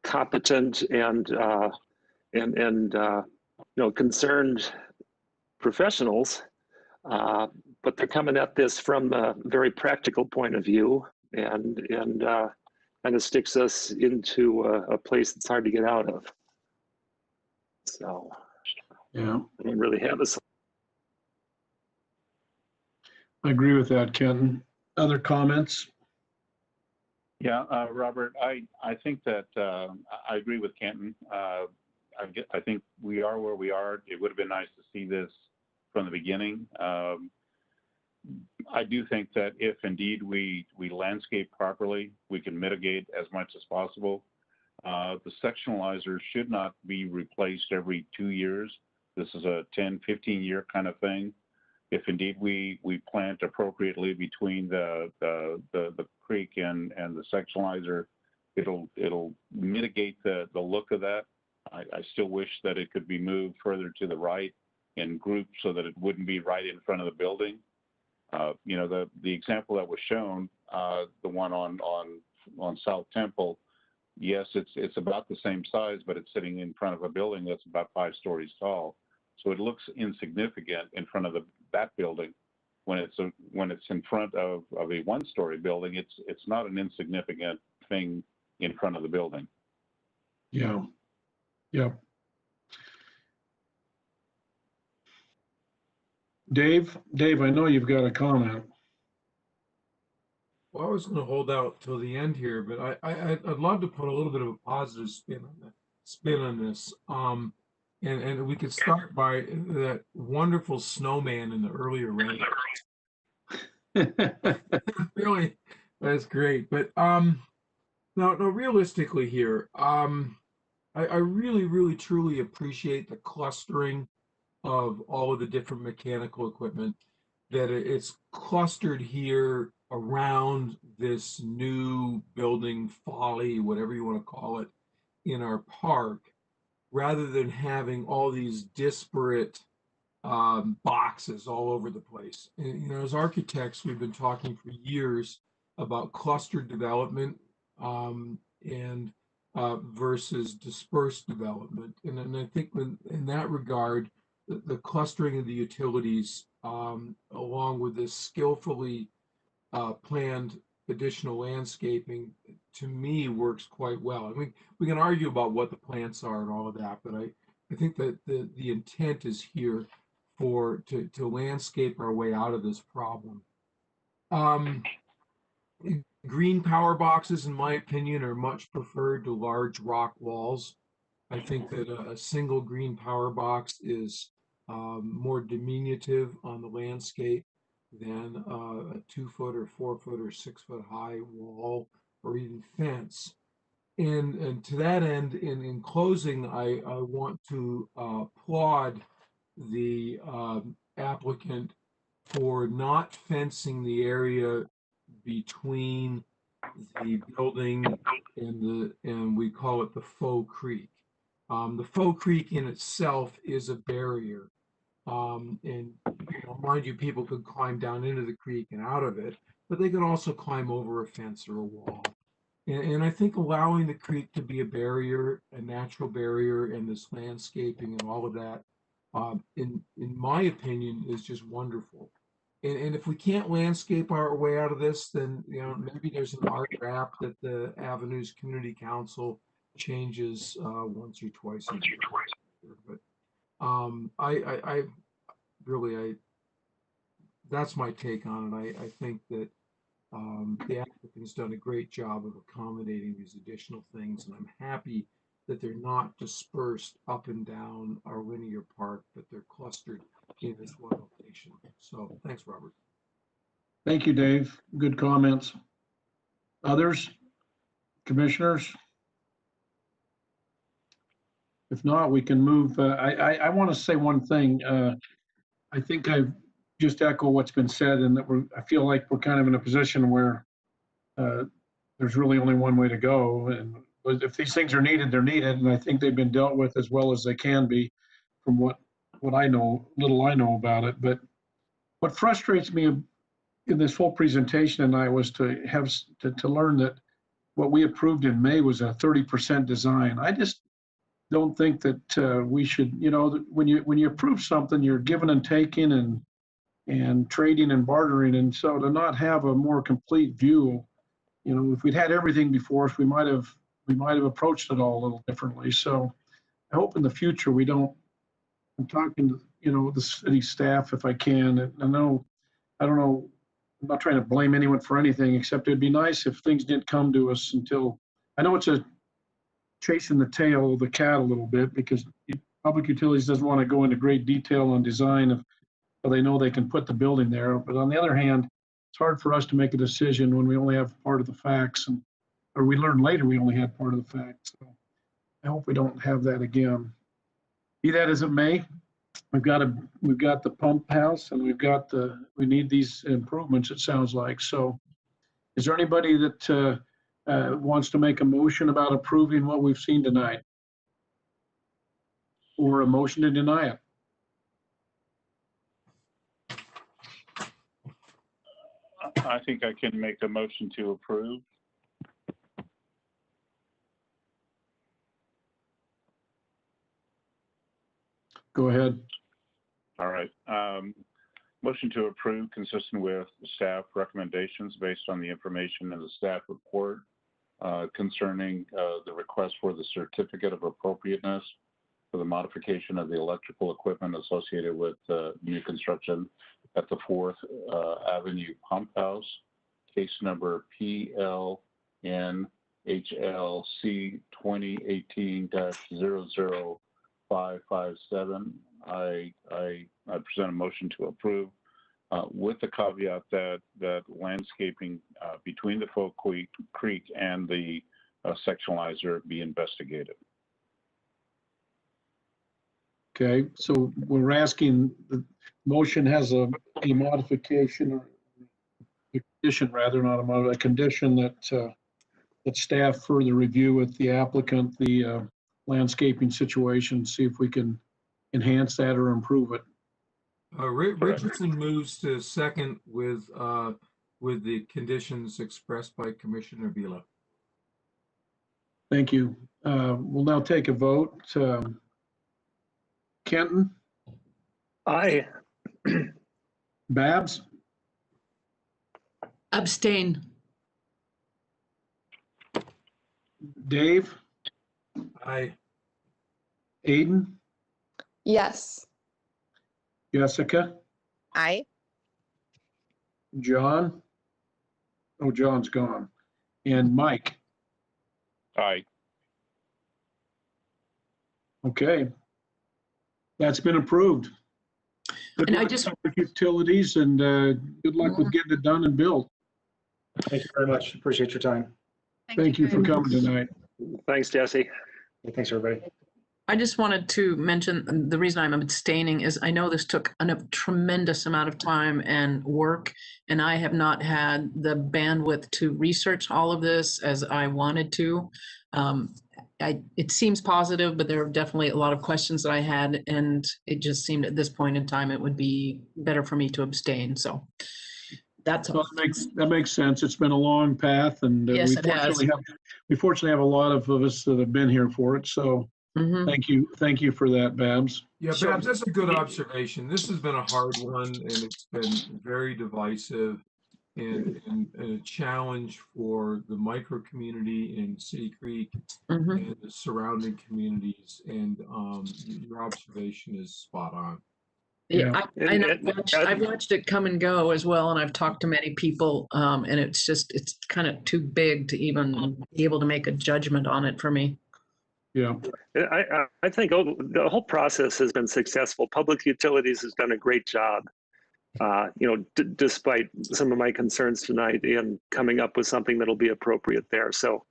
competent and you know, concerned professionals, but they're coming at this from a very practical point of view, and kind of sticks us into a place that's hard to get out of. So Yeah, I don't really have a. I agree with that, Kenton. Other comments? Yeah, Robert, I think that I agree with Kenton. I think we are where we are. It would have been nice to see this from the beginning. I do think that if indeed we landscape properly, we can mitigate as much as possible. The sectionalizer should not be replaced every 2 years. This is a 10, 15-year kind of thing. If indeed we plant appropriately between the creek and the sectionalizer, it'll mitigate the look of that. I still wish that it could be moved further to the right in groups so that it wouldn't be right in front of the building. You know, the example that was shown, the one on South Temple, yes, it's about the same size, but it's sitting in front of a building that's about 5 stories tall. So it looks insignificant in front of that building. When it's in front of a 1-story building, it's not an insignificant thing in front of the building. Yeah. Yeah. Dave, I know you've got a comment. Well, I was going to hold out till the end here, but I'd love to put a little bit of a positive spin on this. And we could start by that wonderful snowman in the earlier rain. Really, that's great. But no, realistically here, I really, really, truly appreciate the clustering of all of the different mechanical equipment, that it's clustered here around this new building folly, whatever you want to call it, in our park, rather than having all these disparate boxes all over the place. And, you know, as architects, we've been talking for years about clustered development, and versus dispersed development. And I think in that regard, the clustering of the utilities, along with this skillfully planned additional landscaping, to me works quite well. I mean, we can argue about what the plants are and all of that, but I think that the intent is here to landscape our way out of this problem. Green power boxes, in my opinion, are much preferred to large rock walls. I think that a single green power box is more diminutive on the landscape than a 2-foot or 4-foot or 6-foot high wall or even fence. And to that end, in closing, I want to applaud the applicant for not fencing the area between the building and we call it the faux creek. The faux creek in itself is a barrier. And mind you, people could climb down into the creek and out of it, but they can also climb over a fence or a wall. And I think allowing the creek to be a barrier, a natural barrier, and this landscaping and all of that, in my opinion, is just wonderful. And if we can't landscape our way out of this, then maybe there's an art wrap that the Avenues Community Council changes once or twice a year. But I really that's my take on it. I think that the applicant's done a great job of accommodating these additional things, and I'm happy that they're not dispersed up and down our linear park, but they're clustered in this one location. So thanks, Robert. Thank you, Dave. Good comments. Others? Commissioners? If not, we can move. I want to say one thing. I think I just echo what's been said, and that I feel like we're kind of in a position where there's really only one way to go. And if these things are needed, they're needed. And I think they've been dealt with as well as they can be from what I know, little I know about it. But what frustrates me in this whole presentation tonight was to learn that what we approved in May was a 30% design. I just don't think that we should, when you approve something, you're giving and taking and trading and bartering. And so to not have a more complete view, if we'd had everything before us, we might have approached it all a little differently. So I hope in the future we don't. I'm talking to the city staff if I can. And I don't know. I'm not trying to blame anyone for anything, except it'd be nice if things didn't come to us until. I know it's a chasing the tail of the cat a little bit, because Public Utilities doesn't want to go into great detail on design so they know they can put the building there. But on the other hand, it's hard for us to make a decision when we only have part of the facts, or we learn later we only had part of the facts. So I hope we don't have that again. Be that as it may, we've got the pump house, and we need these improvements, it sounds like. So is there anybody that wants to make a motion about approving what we've seen tonight? Or a motion to deny it? I think I can make a motion to approve. Go ahead. All right. Motion to approve consistent with staff recommendations based on the information in the staff report concerning the request for the certificate of appropriateness for the modification of the electrical equipment associated with new construction at the 4th Avenue Pump House, case number PLNHLC 2018-00557. I present a motion to approve with the caveat that landscaping between the Faux Creek and the sectionalizer be investigated. Okay, so we're asking, the motion has a modification, or a condition rather, not a condition that staff further review with the applicant the landscaping situation, see if we can enhance that or improve it. Richardson moves to second with the conditions expressed by Commissioner Vila. Thank you. We'll now take a vote. Kenton, Aye. Babs, Abstain. Dave, Aye. Aiden, Yes. Jessica, Aye. John. Oh, John's gone. And Mike. Aye. Okay. That's been approved. Good And I luck, just- Public Utilities, and good luck with getting it done and built. Thank you very much. Appreciate your time. Thank you for coming tonight. Thanks, Jesse. Thanks, everybody. I just wanted to mention, the reason I'm abstaining is I know this took a tremendous amount of time and work, and I have not had the bandwidth to research all of this as I wanted to. It seems positive, but there are definitely a lot of questions that I had, and it just seemed at this point in time it would be better for me to abstain. So that's all. Well, that makes sense. It's been a long path, and Yes, it has. we fortunately have a lot of us that have been here for it. So Mhm. thank you for that, Babs. Yeah, So- Babs, that's a good observation. This has been a hard one, and it's been very divisive and a challenge for the micro community in City Creek Mhm. and the surrounding communities. And your observation is spot on. Yeah, And- I've watched it come and go as well, and I've talked to many people, and it's kind of too big to even be able to make a judgment on it for me. Yeah. I think the whole process has been successful. Public Utilities has done a great job. Despite some of my concerns tonight in coming up with something that'll be appropriate there. So,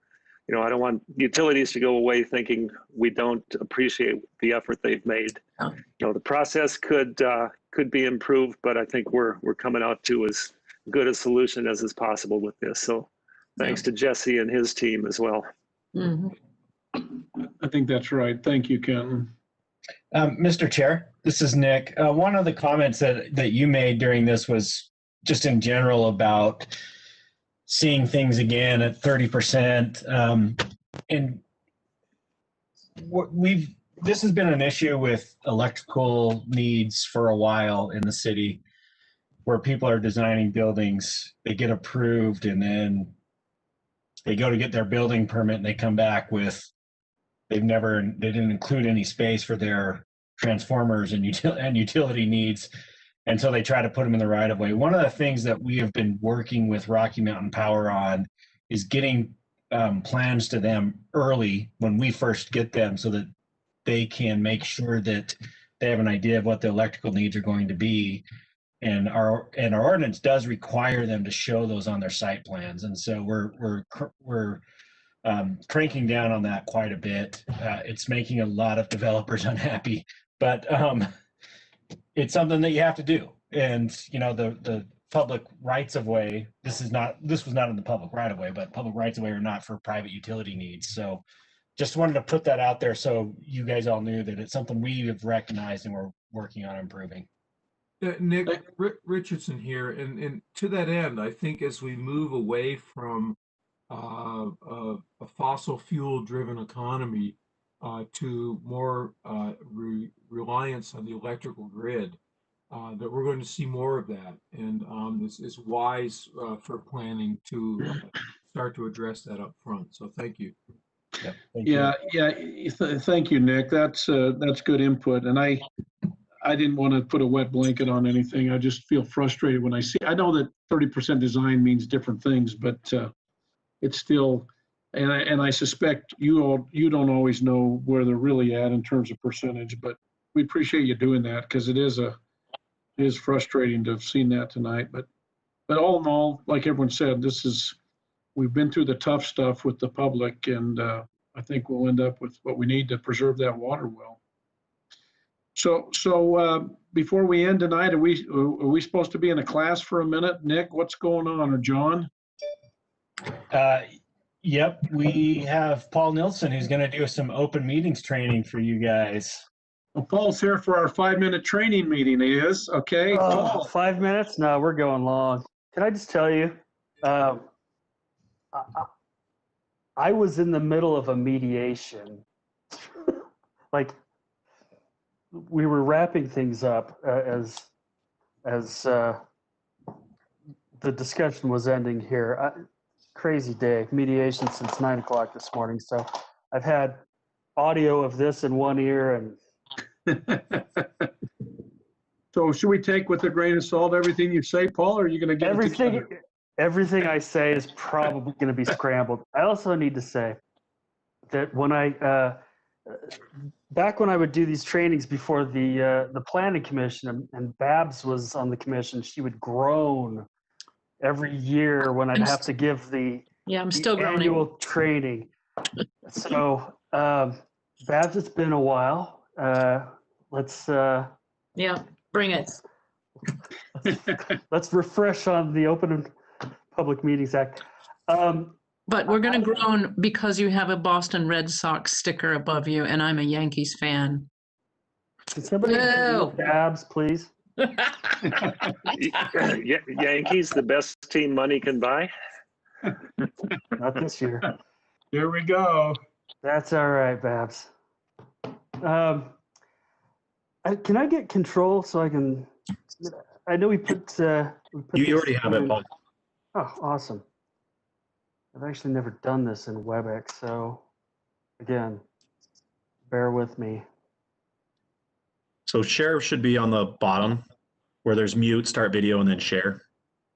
I don't want utilities to go away thinking we don't appreciate the effort they've made. The process could be improved, but I think we're coming out to as good a solution as is possible with this. So, thanks to Jesse and his team as well. Mhm. I think that's right. Thank you, Kenton. Mr. Chair, this is Nick. One of the comments that you made during this was just in general about seeing things again at 30%. And this has been an issue with electrical needs for a while in the city, where people are designing buildings, they get approved, and then they go to get their building permit and they come back with they didn't include any space for their transformers and utility needs. And so they try to put them in the right of way. One of the things that we have been working with Rocky Mountain Power on is getting plans to them early when we first get them, so that they can make sure that they have an idea of what the electrical needs are going to be. And our ordinance does require them to show those on their site plans. And so we're cranking down on that quite a bit. It's making a lot of developers unhappy, but it's something that you have to do. And the public rights of way, this was not in the public right of way, but public rights of way are not for private utility needs. So just wanted to put that out there so you guys all knew that it's something we have recognized and we're working on improving. Nick Richardson here, and to that end, I think as we move away from a fossil fuel driven economy to more reliance on the electrical grid, that we're going to see more of that. And this is wise for planning to start to address that up front. So thank you. Thank you. Thank you, Nick. That's good input. And I didn't want to put a wet blanket on anything. I just feel frustrated when I know that 30% design means different things, but it's still, and I suspect you don't always know where they're really at in terms of percentage, but we appreciate you doing that, because it is frustrating to have seen that tonight. But all in all, like everyone said, we've been through the tough stuff with the public, and I think we'll end up with what we need to preserve that water well. So before we end tonight, are we supposed to be in a class for a minute? Nick, what's going on? Or John? Yep, we have Paul Nilsson who's going to do some open meetings training for you guys. Well, Paul's here for our 5-minute training meeting. He is, okay? Paul. 5 minutes? No, we're going long. Can I just tell you, I I was in the middle of a mediation. Like, we were wrapping things up as the discussion was ending here. Crazy day, mediation since 9 o'clock this morning. So I've had audio of this in one ear and So should we take with a grain of salt everything you say, Paul, or are you going to get it together? everything I say is probably going to be scrambled. I also need to say that when back when I would do these trainings before the planning commission and Babs was on the commission, she would groan every year when I'd have to give the I'm still groaning. annual training. So Babs, it's been a while. Let's bring it. Let's refresh on the Open Public Meetings Act. But we're going to groan because you have a Boston Red Sox sticker above you, and I'm a Yankees fan. Can somebody mute Babs, please? Yankees, the best team money can buy. Not this year. Here we go. That's all right, Babs. Can I get control so I can? I know we put. You already have it, Paul. Oh, awesome. I've actually never done this in WebEx, so again, bear with me. So share should be on the bottom where there's mute, start video, and then share.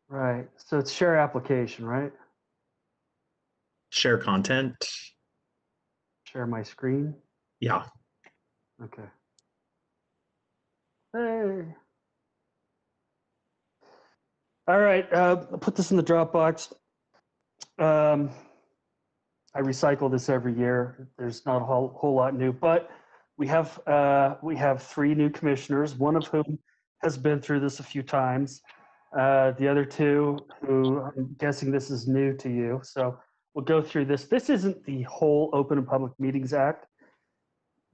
Right. So it's share application, right? Share content. Share my screen. Yeah. Okay. Hey. All right. I'll put this in the Dropbox. I recycle this every year. There's not a whole lot new, but we have 3 new commissioners, one of whom has been through this a few times. The other 2, who I'm guessing this is new to you. So we'll go through this. This isn't the whole Open and Public Meetings Act.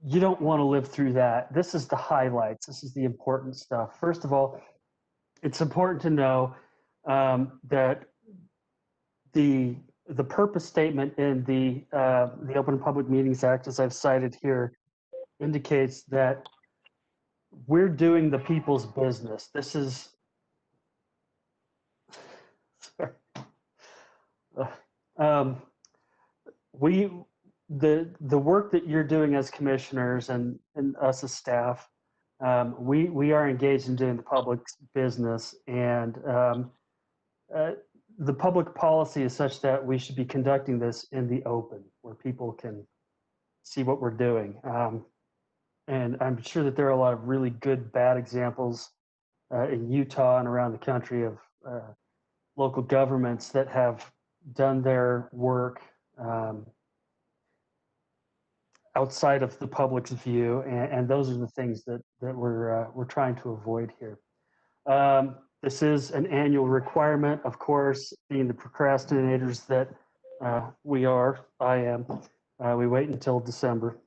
You don't want to live through that. This is the highlights. This is the important stuff. First of all, it's important to know that the purpose statement in the Open and Public Meetings Act, as I've cited here, indicates that we're doing the people's business. This is the work that you're doing as commissioners and us as staff. We are engaged in doing the public's business, and the public policy is such that we should be conducting this in the open, where people can see what we're doing. And I'm sure that there are a lot of really good, bad examples in Utah and around the country of local governments that have done their work outside of the public's view, and those are the things that we're trying to avoid here. This is an annual requirement, of course, being the procrastinators that we are. I am. We wait until December.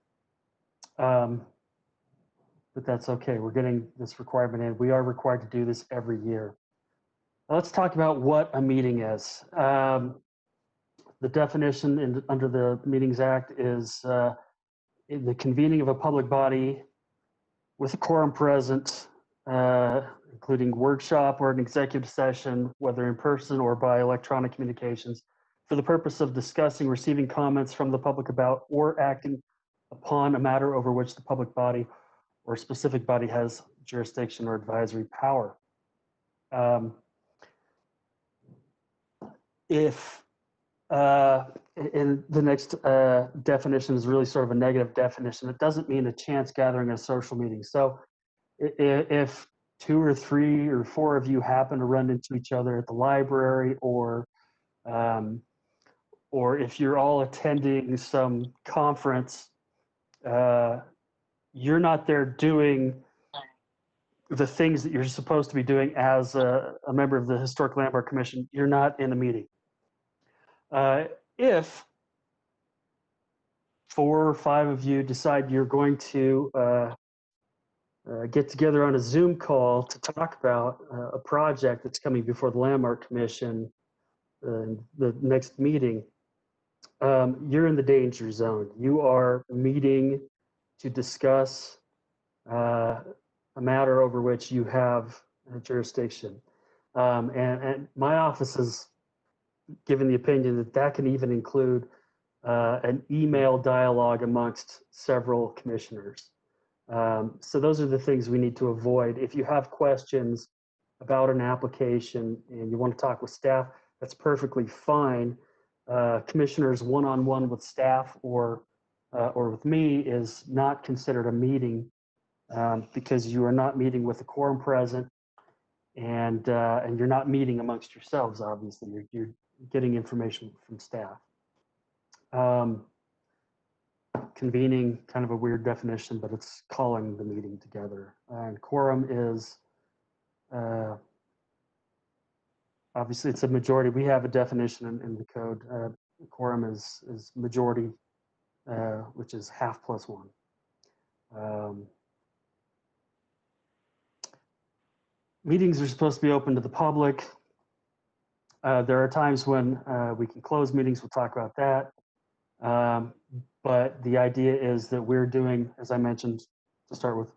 But that's okay. We're getting this requirement in. We are required to do this every year. Now let's talk about what a meeting is. The definition under the Meetings Act is the convening of a public body with a quorum present, including workshop or an executive session, whether in person or by electronic communications, for the purpose of discussing, receiving comments from the public about, or acting upon a matter over which the public body or specific body has jurisdiction or advisory power. And the next definition is really sort of a negative definition. It doesn't mean a chance gathering at a social meeting. So if 2 or 3 or 4 of you happen to run into each other at the library, or if you're all attending some conference, you're not there doing the things that you're supposed to be doing as a member of the Historic Landmark Commission. You're not in the meeting. If 4 or 5 of you decide you're going to get together on a Zoom call to talk about a project that's coming before the Landmark Commission in the next meeting, you're in the danger zone. You are meeting to discuss a matter over which you have jurisdiction. And my office has given the opinion that that can even include an email dialogue amongst several commissioners. So those are the things we need to avoid. If you have questions about an application and you want to talk with staff, that's perfectly fine. Commissioners one-on-one with staff or with me is not considered a meeting because you are not meeting with the quorum present, and you're not meeting amongst yourselves. Obviously, you're getting information from staff. Convening, kind of a weird definition, but it's calling the meeting together. And quorum is obviously it's a majority. We have a definition in the code. Quorum is majority, which is half plus one. Meetings are supposed to be open to the public. There are times when we can close meetings. We'll talk about that. But the idea is that we're doing, as I mentioned to start with,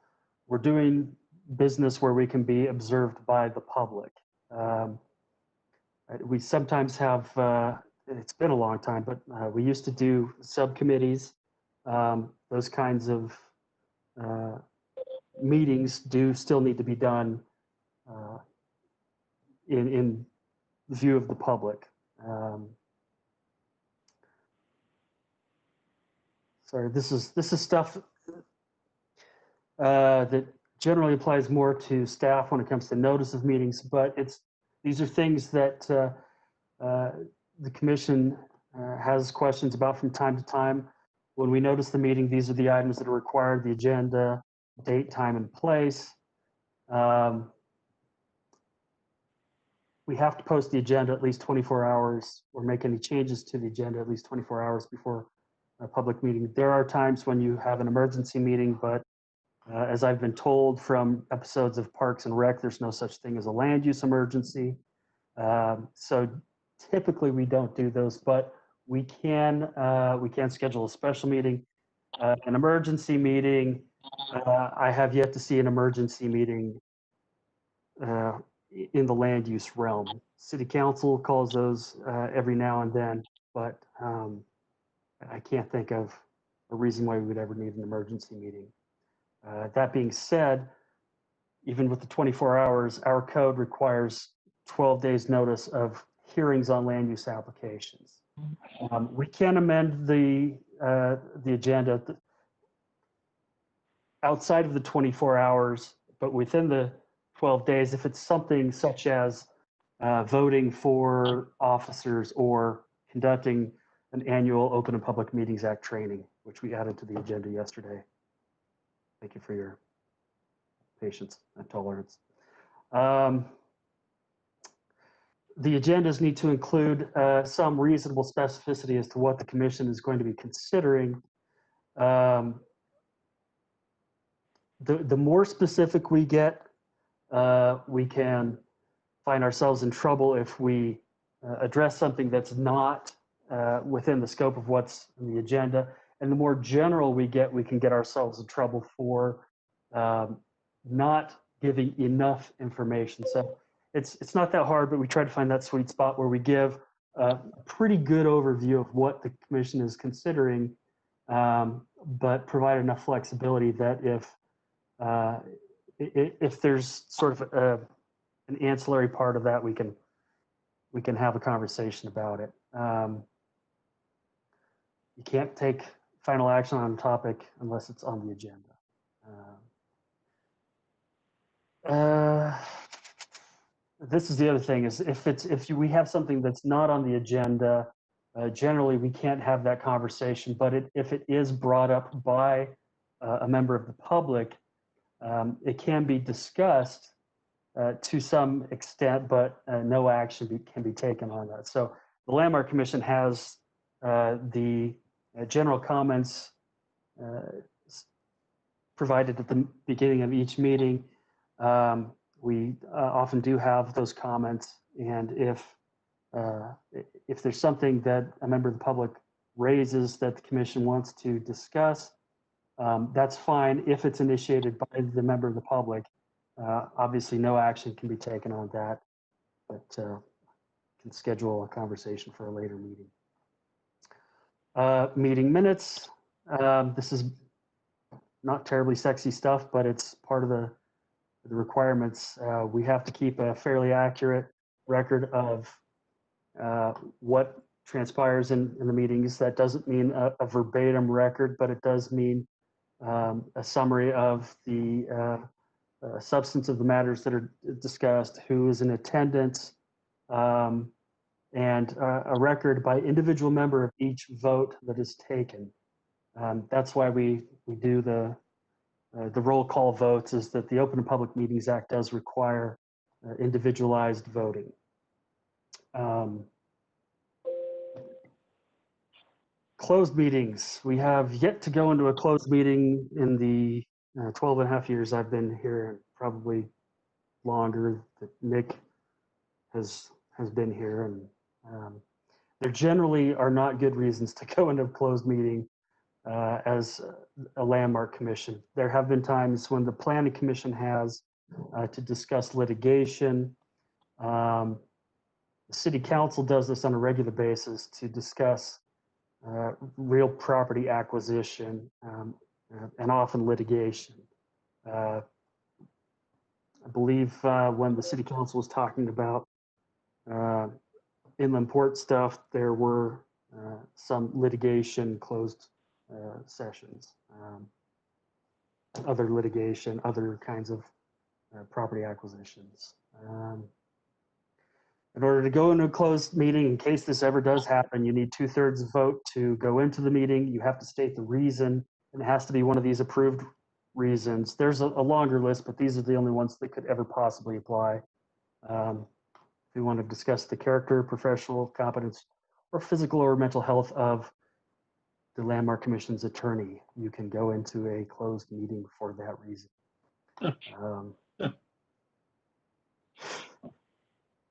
we're doing business where we can be observed by the public. We sometimes have, it's been a long time, but we used to do subcommittees. Those kinds of meetings do still need to be done in view of the public. Sorry, this is stuff that generally applies more to staff when it comes to notice of meetings, but these are things that the commission has questions about from time to time. When we notice the meeting, these are the items that are required: the agenda, date, time, and place. We have to post the agenda at least 24 hours or make any changes to the agenda at least 24 hours before a public meeting. There are times when you have an emergency meeting, but as I've been told from episodes of Parks and Rec, there's no such thing as a land use emergency. So typically we don't do those, but we can schedule a special meeting, an emergency meeting. I have yet to see an emergency meeting in the land use realm. City Council calls those every now and then, but I can't think of a reason why we would ever need an emergency meeting. That being said, even with the 24 hours, our code requires 12 days notice of hearings on land use applications. We can amend the agenda outside of the 24 hours, but within the 12 days, if it's something such as voting for officers or conducting an annual Open and Public Meetings Act training, which we added to the agenda yesterday. Thank you for your patience and tolerance. The agendas need to include some reasonable specificity as to what the commission is going to be considering. The more specific we get, we can find ourselves in trouble if we address something that's not within the scope of what's in the agenda. And the more general we get, we can get ourselves in trouble for not giving enough information. So it's not that hard, but we try to find that sweet spot where we give a pretty good overview of what the commission is considering, but provide enough flexibility that if there's sort of an ancillary part of that, we can have a conversation about it. You can't take final action on a topic unless it's on the agenda. This is the other thing: is if we have something that's not on the agenda, generally we can't have that conversation. But if it is brought up by a member of the public, it can be discussed to some extent, but no action can be taken on that. So the Landmark Commission has the general comments provided at the beginning of each meeting. We often do have those comments, and if there's something that a member of the public raises that the commission wants to discuss, that's fine if it's initiated by the member of the public. Obviously, no action can be taken on that, but can schedule a conversation for a later meeting. Meeting minutes. This is not terribly sexy stuff, but it's part of the requirements. We have to keep a fairly accurate record of what transpires in the meetings. That doesn't mean a verbatim record, but it does mean a summary of the substance of the matters that are discussed, who is in attendance, and a record by individual member of each vote that is taken. That's why we do the roll call votes, is that the Open and Public Meetings Act does require individualized voting. Closed meetings. We have yet to go into a closed meeting in the 12 and a half years I've been here, probably longer that Nick has been here. And there generally are not good reasons to go into a closed meeting as a landmark commission. There have been times when the planning commission has to discuss litigation. The city council does this on a regular basis to discuss real property acquisition and often litigation. I believe when the city council was talking about inland port stuff, there were some litigation closed sessions, other litigation, other kinds of property acquisitions. In order to go into a closed meeting, in case this ever does happen, you need 2/3 vote to go into the meeting. You have to state the reason, and it has to be one of these approved reasons. There's a longer list, but these are the only ones that could ever possibly apply. If you want to discuss the character, professional competence, or physical or mental health of the Landmark Commission's attorney, you can go into a closed meeting for that reason.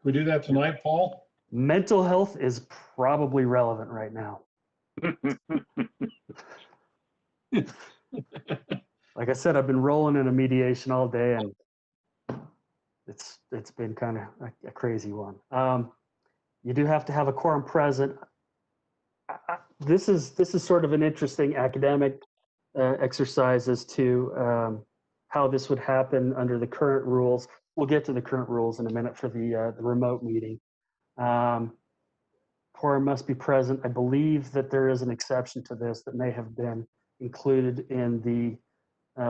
We do that tonight, Paul? Mental health is probably relevant right now. Like I said, I've been rolling in a mediation all day, and it's been kind of a crazy one. You do have to have a quorum present. This is sort of an interesting academic exercise as to how this would happen under the current rules. We'll get to the current rules in a minute for the remote meeting. Quorum must be present. I believe that there is an exception to this that may have been included in the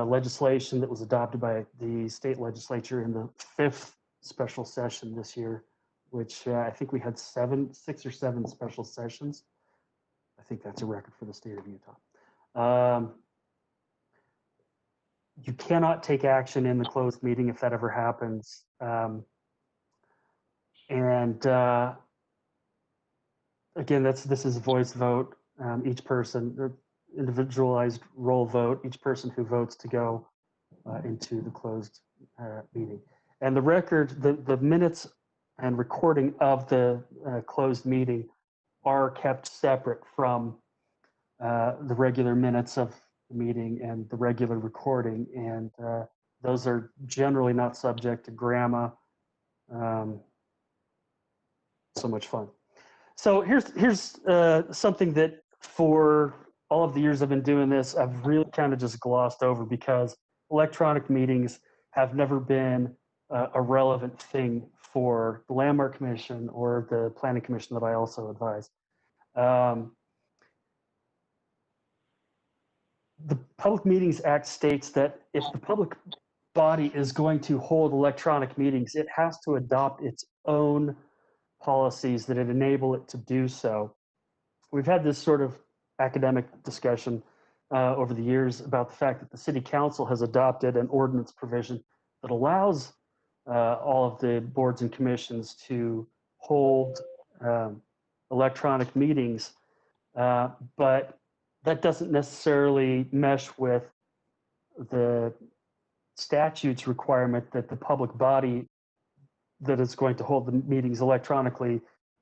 legislation that was adopted by the state legislature in the 5th special session this year, which I think we had 6 or 7 special sessions. I think that's a record for the state of Utah. You cannot take action in the closed meeting if that ever happens. Again, this is a voice vote. Each person, individualized roll vote, each person who votes to go into the closed meeting. And the record, the minutes and recording of the closed meeting are kept separate from the regular minutes of the meeting and the regular recording, and those are generally not subject to grandma. So much fun. So here's something that for all of the years I've been doing this, I've really kind of just glossed over, because electronic meetings have never been a relevant thing for the Landmark Commission or the Planning Commission that I also advise. The Public Meetings Act states that if the public body is going to hold electronic meetings, it has to adopt its own policies that enable it to do so. We've had this sort of academic discussion over the years about the fact that the City Council has adopted an ordinance provision that allows all of the boards and commissions to hold electronic meetings, but that doesn't necessarily mesh with the statute's requirement that the public body that is going to hold the meetings electronically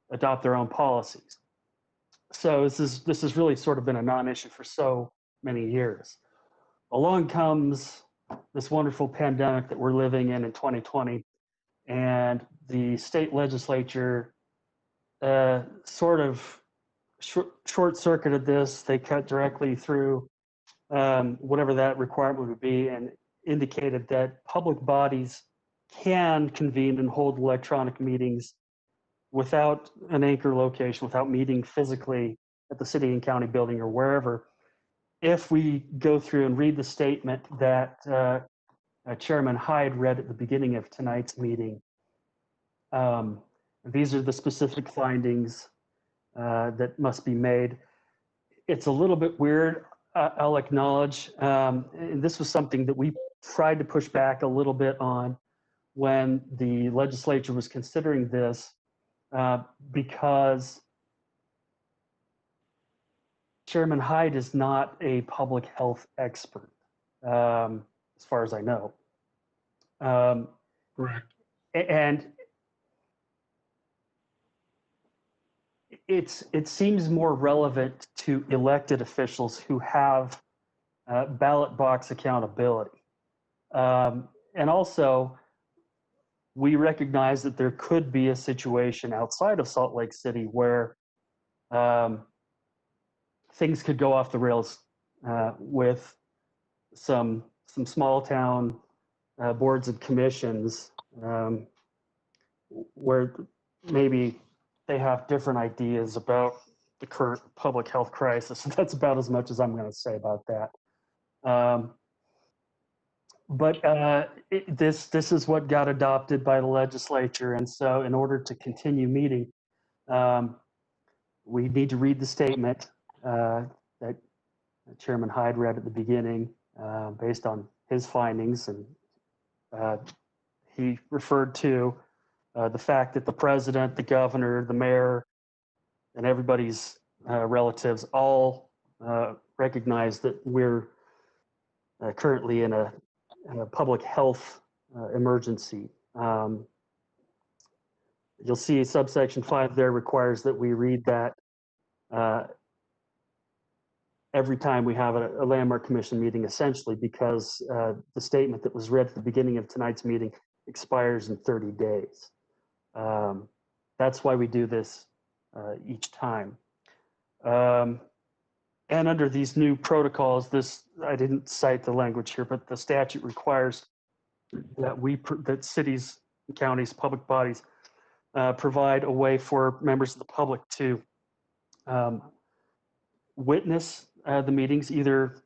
adopt their own policies. So this has really sort of been a non-issue for so many years. Along comes this wonderful pandemic that we're living in 2020, and the state legislature sort of short-circuited this. They cut directly through whatever that requirement would be and indicated that public bodies can convene and hold electronic meetings without an anchor location, without meeting physically at the city and county building or wherever. If we go through and read the statement that Chairman Hyde read at the beginning of tonight's meeting, these are the specific findings that must be made. It's a little bit weird, I'll acknowledge. And this was something that we tried to push back a little bit on when the legislature was considering this, because Chairman Hyde is not a public health expert, as far as I know. Correct. And it seems more relevant to elected officials who have ballot box accountability. And also, we recognize that there could be a situation outside of Salt Lake City where things could go off the rails with some small town boards and commissions where maybe they have different ideas about the current public health crisis. That's about as much as I'm going to say about that. But this is what got adopted by the legislature, and so in order to continue meeting, we need to read the statement that Chairman Hyde read at the beginning, based on his findings, and he referred to the fact that the president, the governor, the mayor, and everybody's relatives all recognize that we're currently in a public health emergency. You'll see subsection 5 there requires that we read that every time we have a landmark commission meeting, essentially, because the statement that was read at the beginning of tonight's meeting expires in 30 days. That's why we do this each time. And under these new protocols, I didn't cite the language here, but the statute requires that cities, counties, public bodies provide a way for members of the public to witness the meetings, either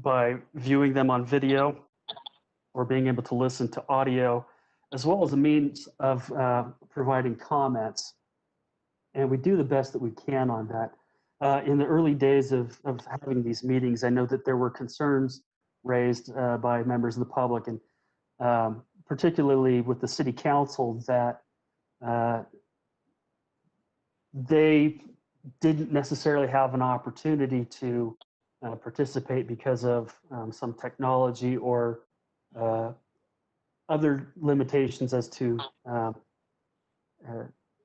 by viewing them on video or being able to listen to audio, as well as a means of providing comments. And we do the best that we can on that. In the early days of having these meetings, I know that there were concerns raised by members of the public, and particularly with the city council, that they didn't necessarily have an opportunity to participate because of some technology or other limitations as to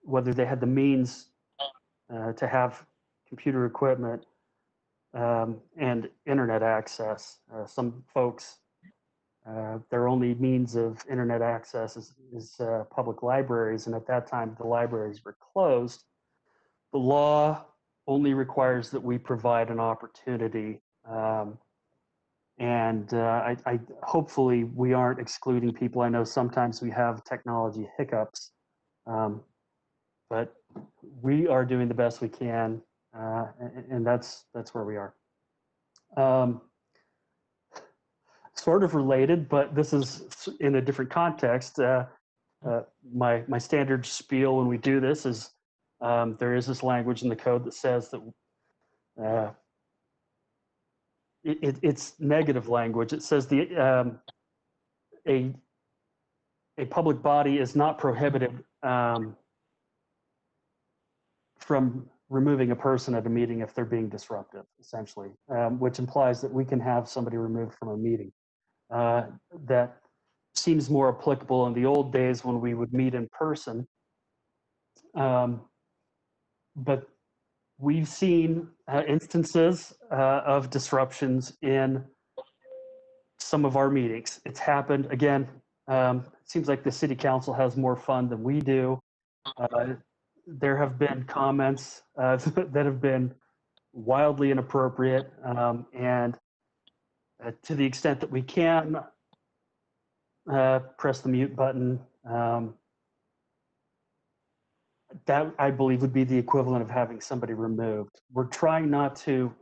whether they had the means to have computer equipment and internet access. Some folks, their only means of internet access is public libraries, and at that time the libraries were closed. The law only requires that we provide an opportunity, and I hopefully we aren't excluding people. I know sometimes we have technology hiccups, but we are doing the best we can, and that's where we are. Sort of related, but this is in a different context. My standard spiel when we do this is there is this language in the code that says that it's negative language. It says a public body is not prohibited from removing a person at a meeting if they're being disruptive, essentially, which implies that we can have somebody removed from a meeting. That seems more applicable in the old days when we would meet in person. But we've seen instances of disruptions in some of our meetings. It's happened again. It seems like the city council has more fun than we do. There have been comments that have been wildly inappropriate, and to the extent that we can press the mute button, that I believe would be the equivalent of having somebody removed. We're trying not to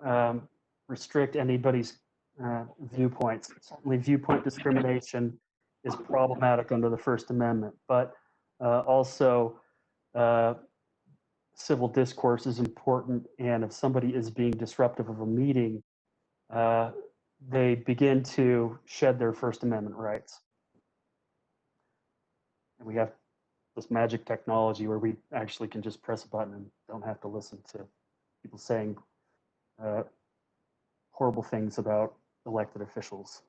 restrict anybody's viewpoints. Certainly viewpoint discrimination is problematic under the First Amendment, but also civil discourse is important, and if somebody is being disruptive of a meeting, they begin to shed their First Amendment rights. And we have this magic technology where we actually can just press a button and don't have to listen to people saying horrible things about elected officials.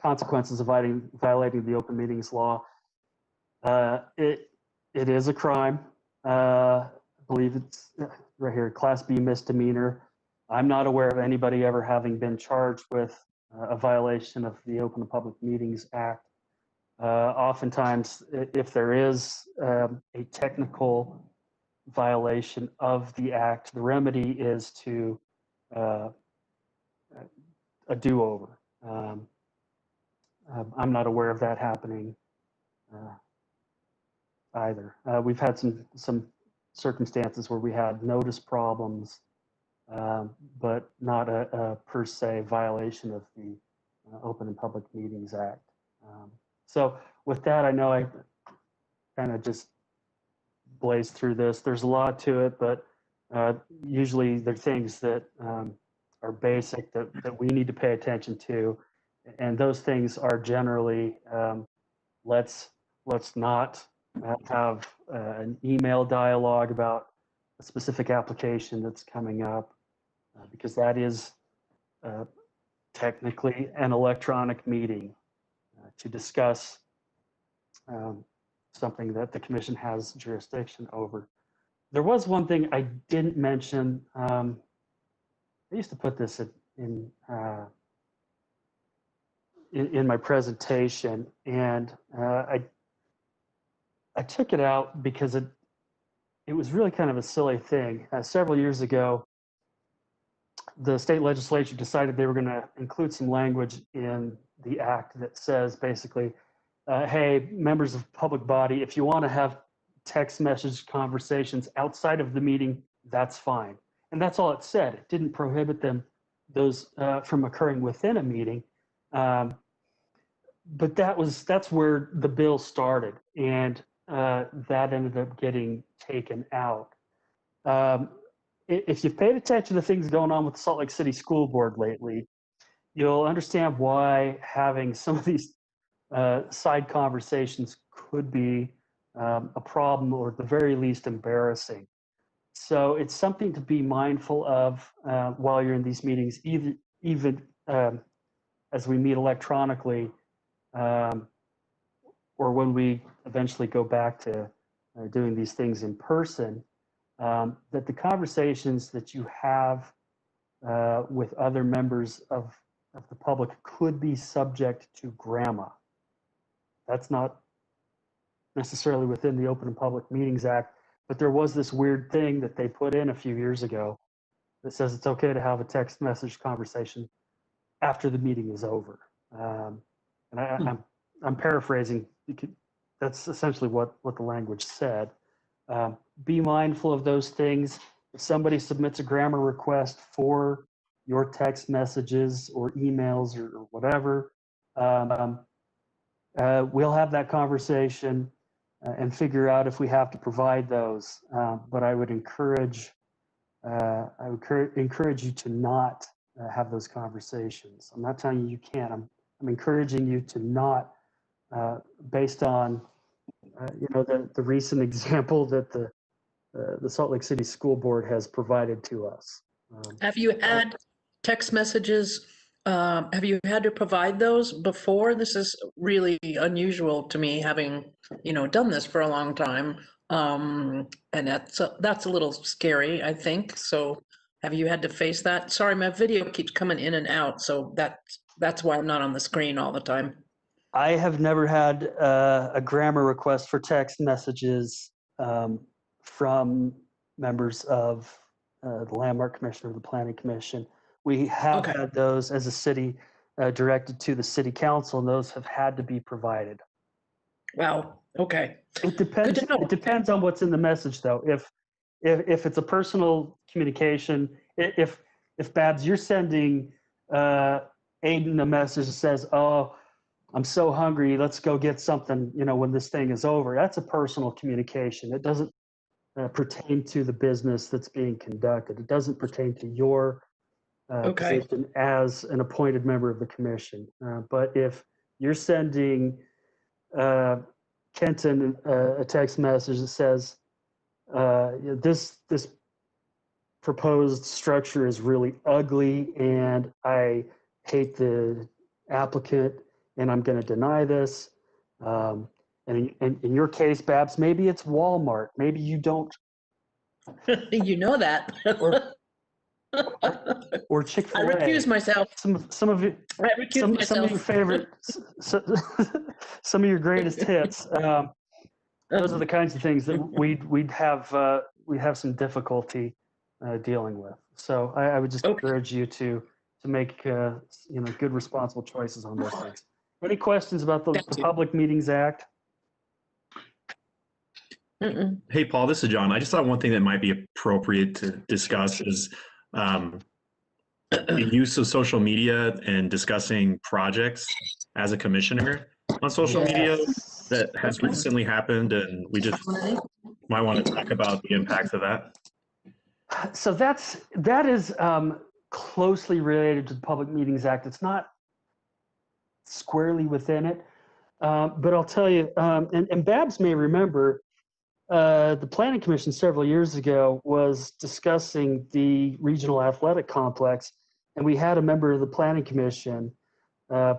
Consequences of violating the open meetings law. It is a crime. I believe it's right here, Class B misdemeanor. I'm not aware of anybody ever having been charged with a violation of the Open and Public Meetings Act. Oftentimes, if there is a technical violation of the act, the remedy is to a do-over. I'm not aware of that happening either. We've had some circumstances where we had notice problems, but not a per se violation of the Open and Public Meetings Act. So with that, I know I kind of just blazed through this. There's a lot to it, but usually there are things that are basic that we need to pay attention to. And those things are generally, let's not have an email dialogue about a specific application that's coming up, because that is technically an electronic meeting to discuss something that the commission has jurisdiction over. There was one thing I didn't mention. I used to put this in my presentation, and I took it out because it was really kind of a silly thing. Several years ago, the state legislature decided they were going to include some language in the act that says basically, hey, members of public body, if you want to have text message conversations outside of the meeting, that's fine. And that's all it said. It didn't prohibit those from occurring within a meeting. But that's where the bill started, and that ended up getting taken out. If you've paid attention to things going on with the Salt Lake City School Board lately, you'll understand why having some of these side conversations could be a problem, or at the very least embarrassing. So it's something to be mindful of while you're in these meetings, even as we meet electronically, or when we eventually go back to doing these things in person, that the conversations that you have with other members of the public could be subject to grammar. That's not necessarily within the Open and Public Meetings Act, but there was this weird thing that they put in a few years ago that says it's okay to have a text message conversation after the meeting is over. And I'm paraphrasing. That's essentially what the language said. Be mindful of those things. If somebody submits a grammar request for your text messages or emails or whatever, we'll have that conversation and figure out if we have to provide those. But I would encourage you to not have those conversations. I'm not telling you you can't. I'm encouraging you to not, based on the recent example that the Salt Lake City School Board has provided to us. Have you had text messages? Have you had to provide those before? This is really unusual to me, having done this for a long time. And that's a little scary, I think. So have you had to face that? Sorry, my video keeps coming in and out, so that's why I'm not on the screen all the time. I have never had a grammar request for text messages from members of the Landmark Commission or the Planning Commission. We have had those as a city directed to the city council, and those have had to be provided. Wow. Okay. It depends. It depends on what's in the message, though. If it's a personal communication, if Babs, you're sending Aiden a message that says, "Oh, I'm so hungry. Let's go get something." When this thing is over, that's a personal communication. It doesn't pertain to the business that's being conducted. It doesn't pertain to your position as an appointed member of the commission. But if you're sending Kenton a text message that says, this proposed structure is really ugly and I hate the applicant and I'm going to deny this. And in your case, Babs, maybe it's Walmart. Maybe you don't. You know that. Or Chick-fil-A. I recuse myself. Some of your favorite, some of your greatest hits. Those are the kinds of things that we'd have some difficulty dealing with. So I would just encourage you to make good responsible choices on those things. Any questions about the Public Meetings Act? Hey, Paul, this is John. I just thought one thing that might be appropriate to discuss is the use of social media and discussing projects as a commissioner on social media that has recently happened, and we just might want to talk about the impacts of that. So that is closely related to the Public Meetings Act. It's not squarely within it, but I'll tell you, and Babs may remember, the Planning Commission several years ago was discussing the regional athletic complex, and we had a member of the Planning Commission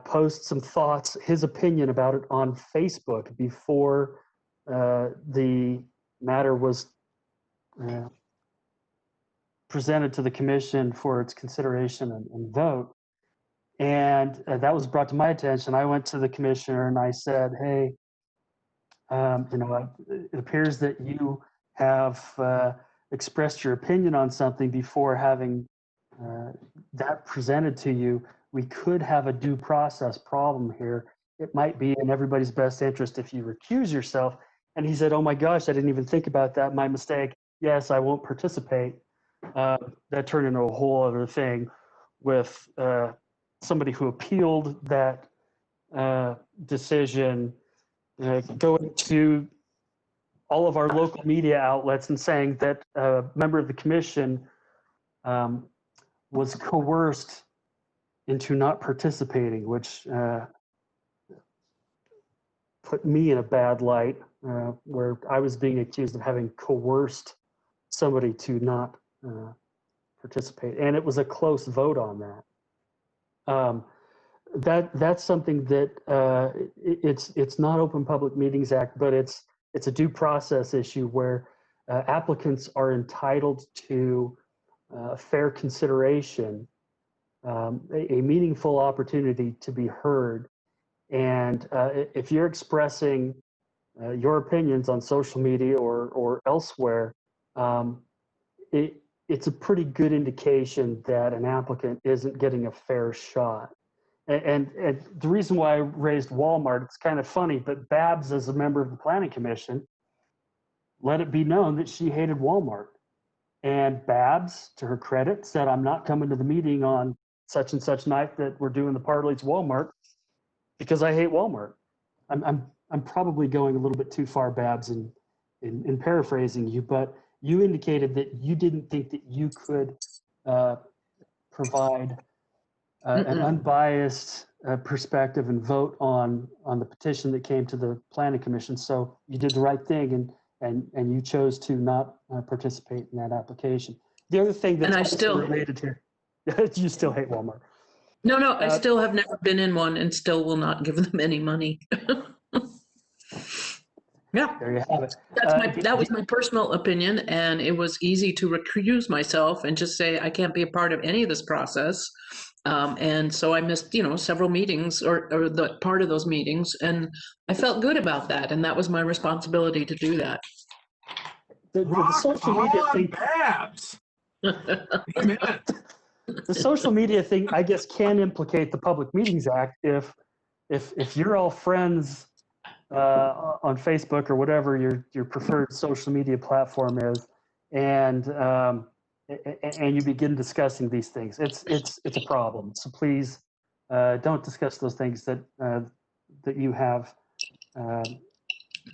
post some thoughts, his opinion about it on Facebook before the matter was presented to the commission for its consideration and vote. And that was brought to my attention. I went to the commissioner and I said, hey, it appears that you have expressed your opinion on something before having that presented to you. We could have a due process problem here. It might be in everybody's best interest if you recuse yourself. And he said, oh my gosh, I didn't even think about that. My mistake. Yes, I won't participate. That turned into a whole other thing with somebody who appealed that decision, going to all of our local media outlets and saying that a member of the commission was coerced into not participating, which put me in a bad light, where I was being accused of having coerced somebody to not participate. And it was a close vote on that. That's something that it's not Open Public Meetings Act, but it's a due process issue where applicants are entitled to fair consideration, a meaningful opportunity to be heard. And if you're expressing your opinions on social media or elsewhere, it's a pretty good indication that an applicant isn't getting a fair shot. And the reason why I raised Walmart, it's kind of funny, but Babs, as a member of the Planning Commission, let it be known that she hated Walmart. And Babs, to her credit, said, I'm not coming to the meeting on such and such night that we're doing the Parley's Walmart because I hate Walmart. I'm probably going a little bit too far, Babs, in paraphrasing you, but you indicated that you didn't think that you could provide an unbiased perspective and vote on the petition that came to the Planning Commission. So you did the right thing and you chose to not participate in that application. The other thing that's related to, you still hate Walmart. No, I still have never been in one and still will not give them any money. Yeah. There you have it. That was my personal opinion, and it was easy to recuse myself and just say I can't be a part of any of this process. And so I missed, several meetings or the part of those meetings, and I felt good about that, and that was my responsibility to do that. The social media thing. Babs. Amen. The social media thing, I guess, can implicate the Public Meetings Act if you're all friends on Facebook or whatever your preferred social media platform is, and you begin discussing these things. It's a problem. So please don't discuss those things that you have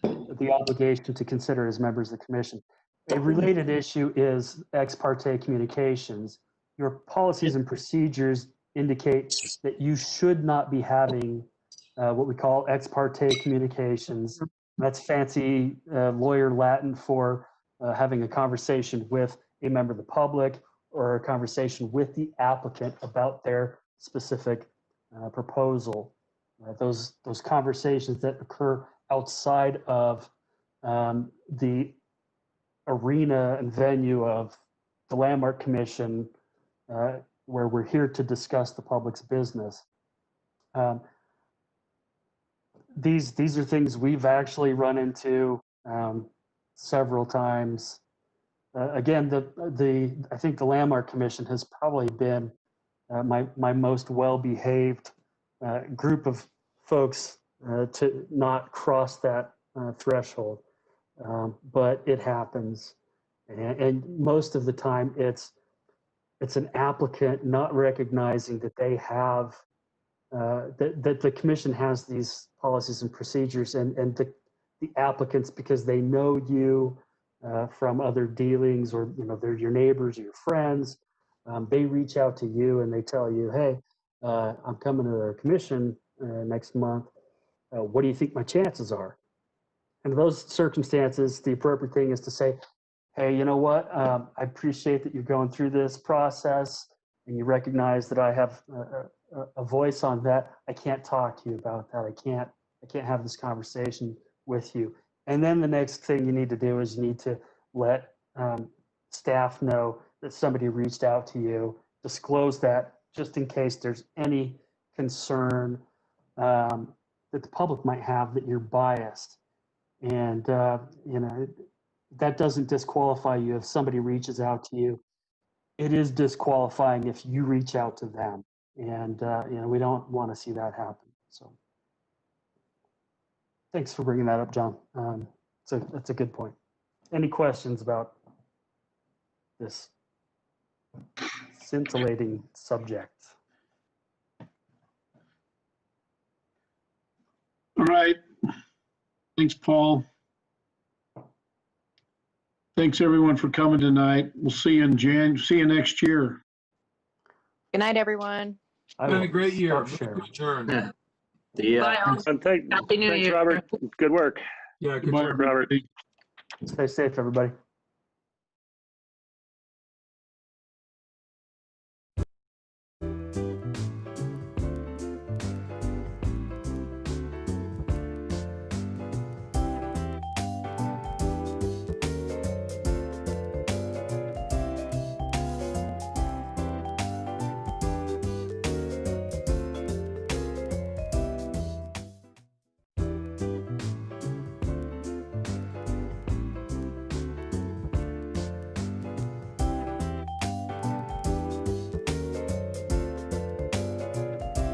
the obligation to consider as members of the commission. A related issue is ex parte communications. Your policies and procedures indicate that you should not be having what we call ex parte communications. That's fancy lawyer Latin for having a conversation with a member of the public or a conversation with the applicant about their specific proposal. Those conversations that occur outside of the arena and venue of the Landmark Commission, where we're here to discuss the public's business. These are things we've actually run into several times. Again, I think the Landmark Commission has probably been my most well-behaved group of folks to not cross that threshold. But it happens, and most of the time it's an applicant not recognizing that they have that the commission has these policies and procedures, and the applicants, because they know you from other dealings, or they're your neighbors or your friends, they reach out to you and they tell you, hey, I'm coming to the commission next month. What do you think my chances are? In those circumstances, the appropriate thing is to say, hey, you know what? I appreciate that you're going through this process and you recognize that I have a voice on that. I can't talk to you about that. I can't have this conversation with you. And then the next thing you need to do is you need to let staff know that somebody reached out to you, disclose that just in case there's any concern that the public might have that you're biased. And, that doesn't disqualify you if somebody reaches out to you. It is disqualifying if you reach out to them. And, we don't want to see that happen. So thanks for bringing that up, John. That's a good point. Any questions about this scintillating subject? All right. Thanks, Paul. Thanks, everyone, for coming tonight. We'll see you in See you next year. Good night, everyone. It's been a great year. Adjourned. Bye, all. Thanks, Happy New Year. Robert. Good work. Yeah, good Goodbye, job. Robert. Stay safe, everybody.